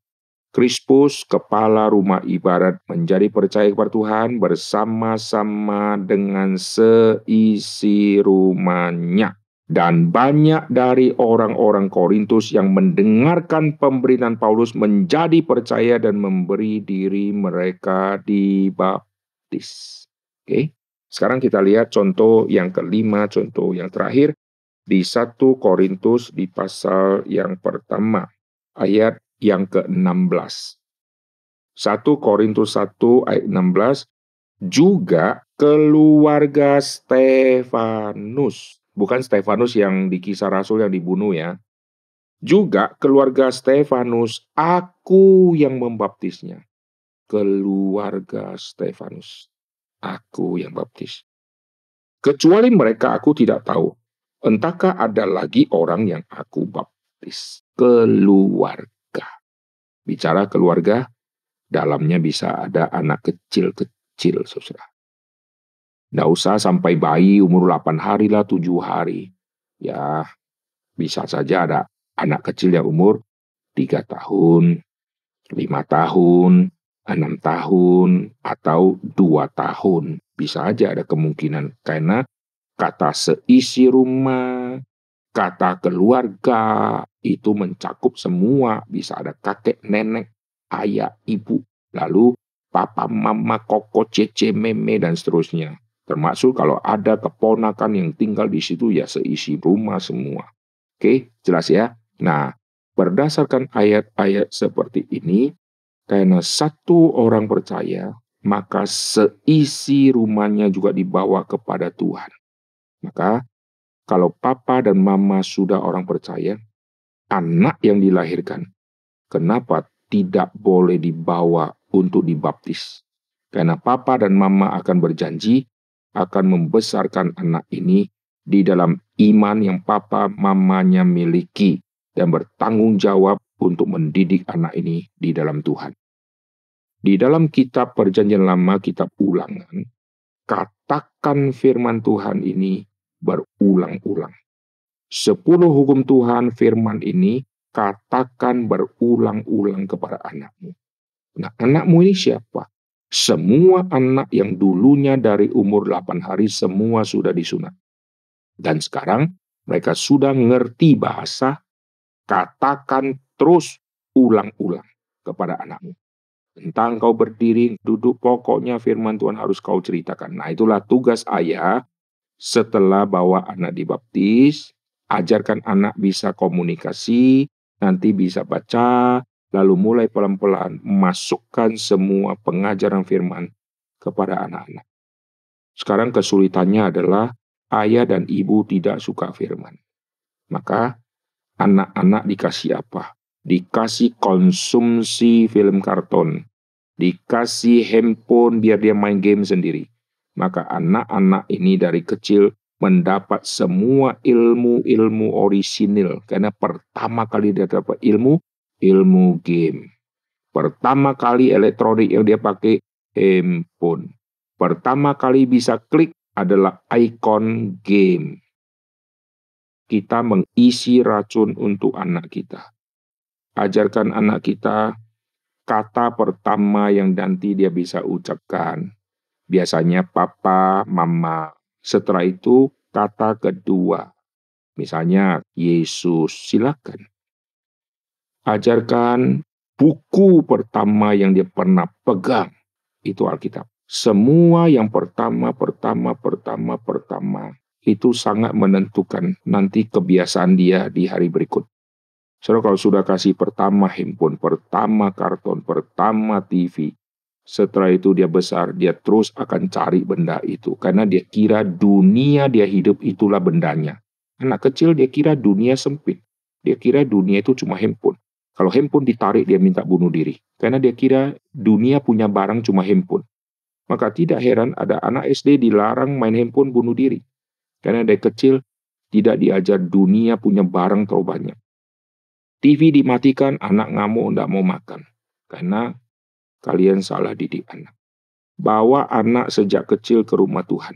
Krispus, kepala rumah ibadat, menjadi percaya kepada Tuhan bersama-sama dengan seisi rumahnya. Dan banyak dari orang-orang Korintus yang mendengarkan pemberitaan Paulus menjadi percaya dan memberi diri mereka dibaptis. Oke. Sekarang kita lihat contoh yang kelima, contoh yang terakhir di 1 Korintus di pasal yang pertama, ayat yang ke-16. 1 Korintus 1 ayat 16. Juga keluarga Stefanus. Bukan Stefanus yang di Kisah Rasul yang dibunuh ya. Juga keluarga Stefanus, aku yang membaptisnya. Keluarga Stefanus, aku yang baptis. Kecuali mereka aku tidak tahu. Entahkah ada lagi orang yang aku baptis. Keluarga. Bicara keluarga, dalamnya bisa ada anak kecil-kecil, saudara. Nggak usah sampai bayi umur 8 hari lah, 7 hari. Ya, bisa saja ada anak kecil yang umur 3 tahun, 5 tahun, 6 tahun, atau 2 tahun. Bisa aja ada kemungkinan. Karena kata seisi rumah, kata keluarga, itu mencakup semua. Bisa ada kakek, nenek, ayah, ibu, lalu papa, mama, koko, cece, meme, dan seterusnya. Termasuk kalau ada keponakan yang tinggal di situ, ya seisi rumah semua. Oke, jelas ya? Nah, berdasarkan ayat-ayat seperti ini, karena satu orang percaya, maka seisi rumahnya juga dibawa kepada Tuhan. Maka, kalau papa dan mama sudah orang percaya, anak yang dilahirkan, kenapa tidak boleh dibawa untuk dibaptis? Karena papa dan mama akan berjanji akan membesarkan anak ini di dalam iman yang papa mamanya miliki dan bertanggung jawab untuk mendidik anak ini di dalam Tuhan. Di dalam kitab Perjanjian Lama, kitab Ulangan, katakan firman Tuhan ini berulang-ulang. 10 hukum Tuhan firman ini katakan berulang-ulang kepada anakmu. Nah, anakmu ini siapa? Semua anak yang dulunya dari umur 8 hari semua sudah disunat. Dan sekarang mereka sudah ngerti bahasa, katakan terus ulang-ulang kepada anakmu. Tentang kau berdiri, duduk, pokoknya firman Tuhan harus kau ceritakan. Nah, itulah tugas ayah setelah bawa anak dibaptis, ajarkan anak bisa komunikasi, nanti bisa baca, lalu mulai pelan-pelan masukkan semua pengajaran firman kepada anak-anak. Sekarang kesulitannya adalah ayah dan ibu tidak suka firman. Maka anak-anak dikasih apa? Dikasih konsumsi film karton, dikasih handphone biar dia main game sendiri. Maka anak-anak ini dari kecil mendapat semua ilmu-ilmu orisinil. Karena pertama kali dia dapat ilmu game. Pertama kali elektronik yang dia pakai, handphone. Pertama kali bisa klik adalah ikon game. Kita mengisi racun untuk anak kita. Ajarkan anak kita kata pertama yang nanti dia bisa ucapkan. Biasanya papa, mama. Setelah itu kata kedua. Misalnya Yesus, silakan. Ajarkan buku pertama yang dia pernah pegang. Itu Alkitab. Semua yang pertama itu sangat menentukan nanti kebiasaan dia di hari berikut. Saudara, kalau sudah kasih pertama handphone, pertama karton, pertama TV, setelah itu dia besar, dia terus akan cari benda itu. Karena dia kira dunia dia hidup itulah bendanya. Anak kecil dia kira dunia sempit. Dia kira dunia itu cuma handphone. Kalau handphone ditarik dia minta bunuh diri. Karena dia kira dunia punya barang cuma handphone. Maka tidak heran ada anak SD dilarang main handphone bunuh diri. Karena dari kecil tidak diajar dunia punya barang terlalu banyak. TV dimatikan, anak ngamuk, tidak mau makan. Karena kalian salah didik anak. Bawa anak sejak kecil ke rumah Tuhan.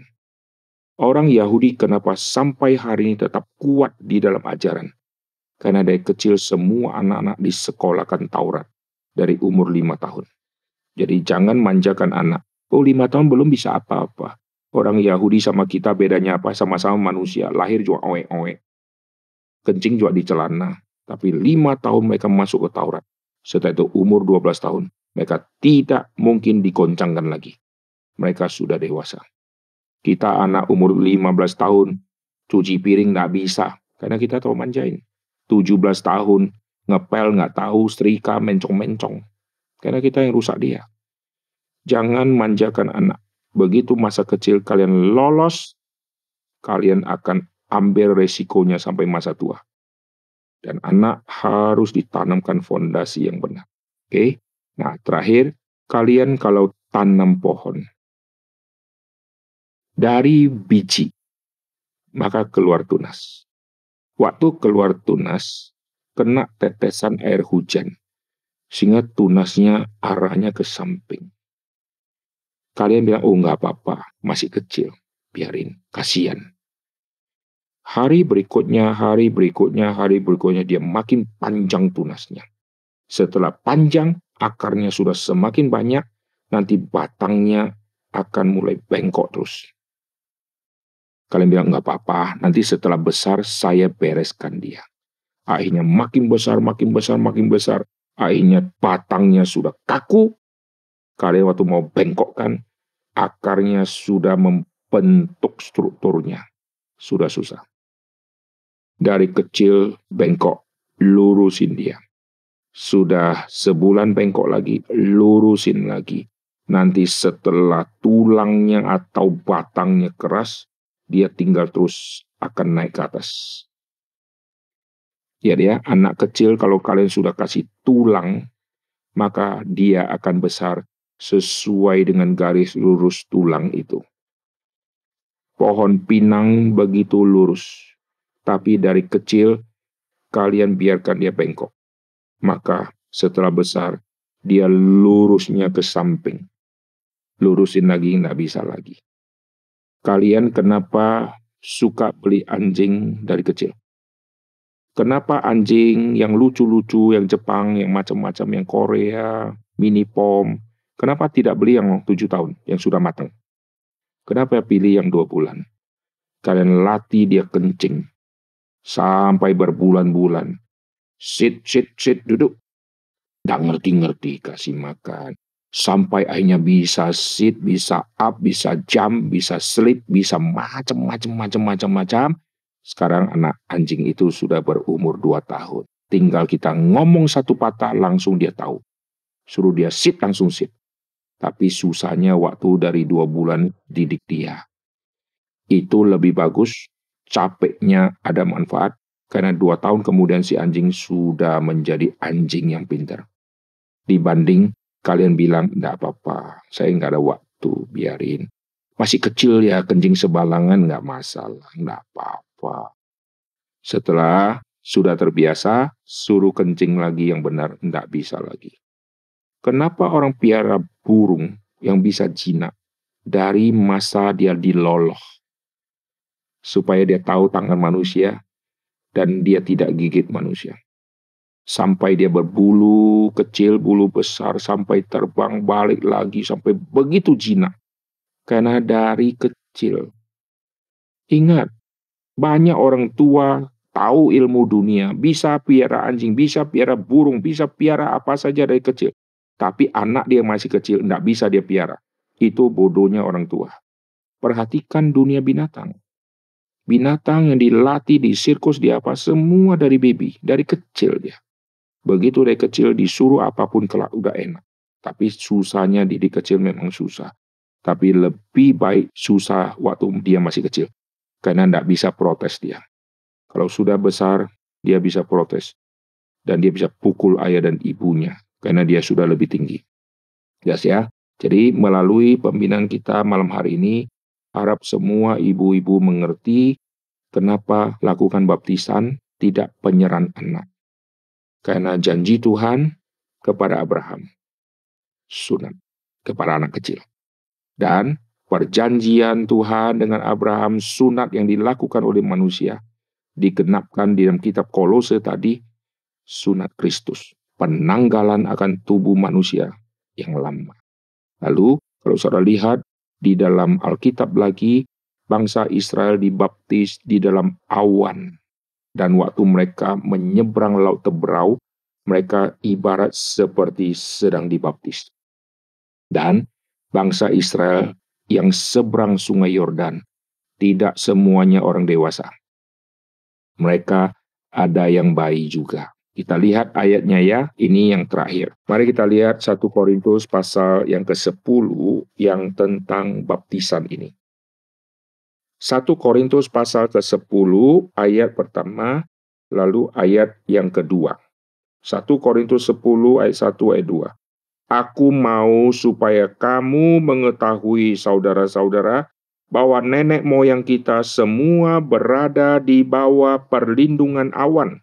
Orang Yahudi kenapa sampai hari ini tetap kuat di dalam ajaran? Karena dari kecil semua anak-anak disekolahkan Taurat dari umur 5 tahun. Jadi jangan manjakan anak. Oh, 5 tahun belum bisa apa-apa. Orang Yahudi sama kita bedanya apa? Sama-sama manusia. Lahir juga oek-oek. Kencing juga di celana. Tapi 5 tahun mereka masuk ke Taurat. Setelah itu umur 12 tahun. Mereka tidak mungkin digoncangkan lagi. Mereka sudah dewasa. Kita anak umur 15 tahun. Cuci piring nggak bisa. Karena kita terlalu manjain. 17 tahun. Ngepel nggak tahu. Setrika mencong-mencong. Karena kita yang rusak dia. Jangan manjakan anak. Begitu masa kecil kalian lolos, kalian akan ambil resikonya sampai masa tua. Dan anak harus ditanamkan fondasi yang benar. Oke? Nah, terakhir, kalian kalau tanam pohon, dari biji, maka keluar tunas. Waktu keluar tunas, kena tetesan air hujan, sehingga tunasnya arahnya ke samping. Kalian bilang, oh nggak apa-apa, masih kecil, biarin, kasihan. Hari berikutnya, dia makin panjang tunasnya. Setelah panjang, akarnya sudah semakin banyak, nanti batangnya akan mulai bengkok terus. Kalian bilang, nggak apa-apa, nanti setelah besar saya bereskan dia. Akhirnya makin besar. Akhirnya batangnya sudah kaku. Kalian waktu mau bengkokkan, akarnya sudah membentuk strukturnya. Sudah susah. Dari kecil bengkok, lurusin dia. Sudah sebulan bengkok lagi, lurusin lagi. Nanti setelah tulangnya atau batangnya keras, dia tinggal terus akan naik ke atas. Ya, anak kecil kalau kalian sudah kasih tulang, maka dia akan besar sesuai dengan garis lurus tulang itu. Pohon pinang begitu lurus, tapi dari kecil kalian biarkan dia bengkok. Maka setelah besar, dia lurusnya ke samping. Lurusin lagi, nggak bisa lagi. Kalian kenapa suka beli anjing dari kecil? Kenapa anjing yang lucu-lucu, yang Jepang, yang macam-macam, yang Korea, mini pom, kenapa tidak beli yang 7 tahun, yang sudah matang? Kenapa pilih yang 2 bulan? Kalian latih dia kencing. Sampai berbulan-bulan. Sit, duduk. Nggak ngerti-ngerti, kasih makan. Sampai akhirnya bisa sit, bisa up, bisa jump, bisa sleep, bisa macam-macam. Sekarang anak anjing itu sudah berumur 2 tahun. Tinggal kita ngomong satu patah, langsung dia tahu. Suruh dia sit, langsung sit. Tapi susahnya waktu dari 2 bulan didik dia. Itu lebih bagus, capeknya ada manfaat. Karena 2 tahun kemudian si anjing sudah menjadi anjing yang pintar. Dibanding kalian bilang, enggak apa-apa, saya nggak ada waktu, biarin. Masih kecil ya, kencing sebalangan nggak masalah, nggak apa-apa. Setelah sudah terbiasa, suruh kencing lagi yang benar, nggak bisa lagi. Kenapa orang piara burung yang bisa jinak? Dari masa dia diloloh. Supaya dia tahu tangan manusia, dan dia tidak gigit manusia. Sampai dia berbulu kecil, bulu besar, sampai terbang balik lagi, sampai begitu jinak. Karena dari kecil. Ingat, banyak orang tua tahu ilmu dunia, bisa piara anjing, bisa piara burung, bisa piara apa saja dari kecil. Tapi anak dia masih kecil, tidak bisa dia piara. Itu bodohnya orang tua. Perhatikan dunia binatang. Binatang yang dilatih di sirkus, di apa, semua dari baby, dari kecil dia. Begitu dari kecil disuruh apapun kelak udah enak. Tapi susahnya didik kecil memang susah. Tapi lebih baik susah waktu dia masih kecil. Karena tidak bisa protes dia. Kalau sudah besar, dia bisa protes. Dan dia bisa pukul ayah dan ibunya. Karena dia sudah lebih tinggi. Yes, ya. Jadi melalui pembinaan kita malam hari ini, harap semua ibu-ibu mengerti kenapa lakukan baptisan tidak penyerahan anak. Karena janji Tuhan kepada Abraham, sunat kepada anak kecil. Dan perjanjian Tuhan dengan Abraham, sunat yang dilakukan oleh manusia, digenapkan di dalam kitab Kolose tadi, sunat Kristus. Penanggalan akan tubuh manusia yang lama. Lalu, kalau saudara lihat, di dalam Alkitab lagi, bangsa Israel dibaptis di dalam awan. Dan waktu mereka menyeberang laut Teberau, mereka ibarat seperti sedang dibaptis. Dan bangsa Israel yang seberang sungai Yordan, tidak semuanya orang dewasa. Mereka ada yang bayi juga. Kita lihat ayatnya ya, ini yang terakhir. Mari kita lihat 1 Korintus pasal yang ke-10 yang tentang baptisan ini. 1 Korintus pasal ke-10 ayat pertama, lalu ayat yang kedua. 1 Korintus 10 ayat 1 ayat 2. Aku mau supaya kamu mengetahui saudara-saudara bahwa nenek moyang kita semua berada di bawah perlindungan awan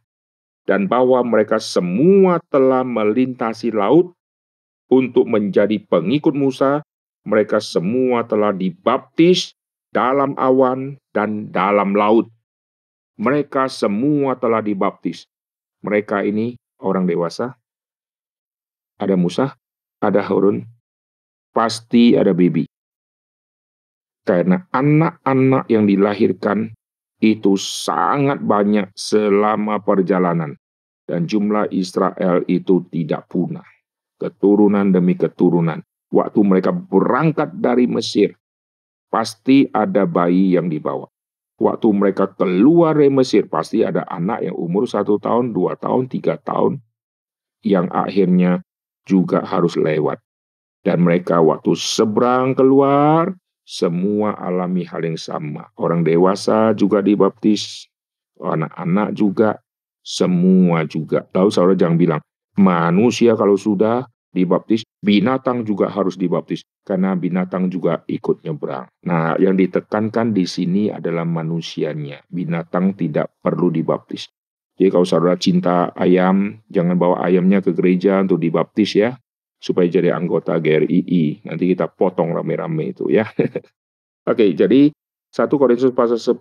dan bahwa mereka semua telah melintasi laut untuk menjadi pengikut Musa. Mereka semua telah dibaptis dalam awan dan dalam laut. Mereka semua telah dibaptis. Mereka ini orang dewasa. Ada Musa, ada Harun, pasti ada baby. Karena anak-anak yang dilahirkan itu sangat banyak selama perjalanan. Dan jumlah Israel itu tidak punah. Keturunan demi keturunan. Waktu mereka berangkat dari Mesir, pasti ada bayi yang dibawa. Waktu mereka keluar dari Mesir, pasti ada anak yang umur 1 tahun, 2 tahun, 3 tahun, yang akhirnya juga harus lewat. Dan mereka waktu seberang keluar, semua alami hal yang sama. Orang dewasa juga dibaptis, anak-anak juga, semua juga. Lalu saudara jangan bilang, manusia kalau sudah dibaptis, binatang juga harus dibaptis. Karena binatang juga ikut nyebrang. Nah, yang ditekankan di sini adalah manusianya. Binatang tidak perlu dibaptis. Jadi kalau saudara cinta ayam, jangan bawa ayamnya ke gereja untuk dibaptis ya. Supaya jadi anggota GRII. Nanti kita potong rame-rame itu ya. Oke, jadi 1 Korintus pasal 10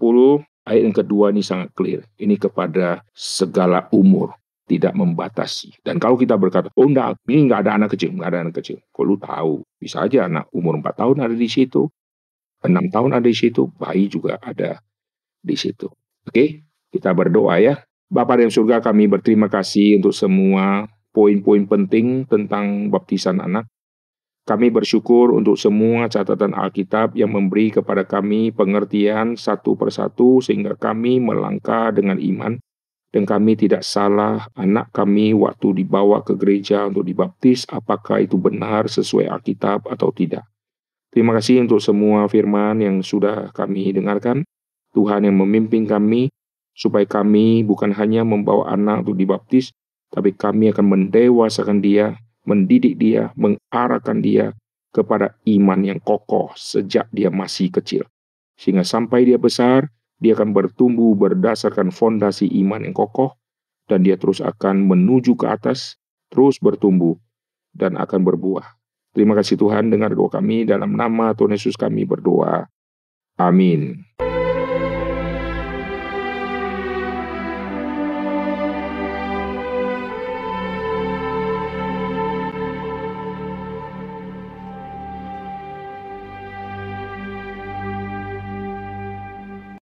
ayat yang kedua ini sangat clear. Ini kepada segala umur, tidak membatasi. Dan kalau kita berkata, oh enggak, ini enggak ada anak kecil, enggak ada anak kecil. Kok lu tahu? Bisa aja anak umur 4 tahun ada di situ, 6 tahun ada di situ, bayi juga ada di situ. Oke, kita berdoa ya. Bapa di surga, kami berterima kasih untuk semua poin-poin penting tentang baptisan anak. Kami bersyukur untuk semua catatan Alkitab yang memberi kepada kami pengertian satu persatu sehingga kami melangkah dengan iman dan kami tidak salah anak kami waktu dibawa ke gereja untuk dibaptis apakah itu benar sesuai Alkitab atau tidak. Terima kasih untuk semua firman yang sudah kami dengarkan. Tuhan yang memimpin kami supaya kami bukan hanya membawa anak untuk dibaptis, tapi kami akan mendewasakan dia, mendidik dia, mengarahkan dia kepada iman yang kokoh sejak dia masih kecil. Sehingga sampai dia besar, dia akan bertumbuh berdasarkan fondasi iman yang kokoh, dan dia terus akan menuju ke atas, terus bertumbuh, dan akan berbuah. Terima kasih Tuhan, dengar doa kami, dalam nama Tuhan Yesus kami berdoa. Amin.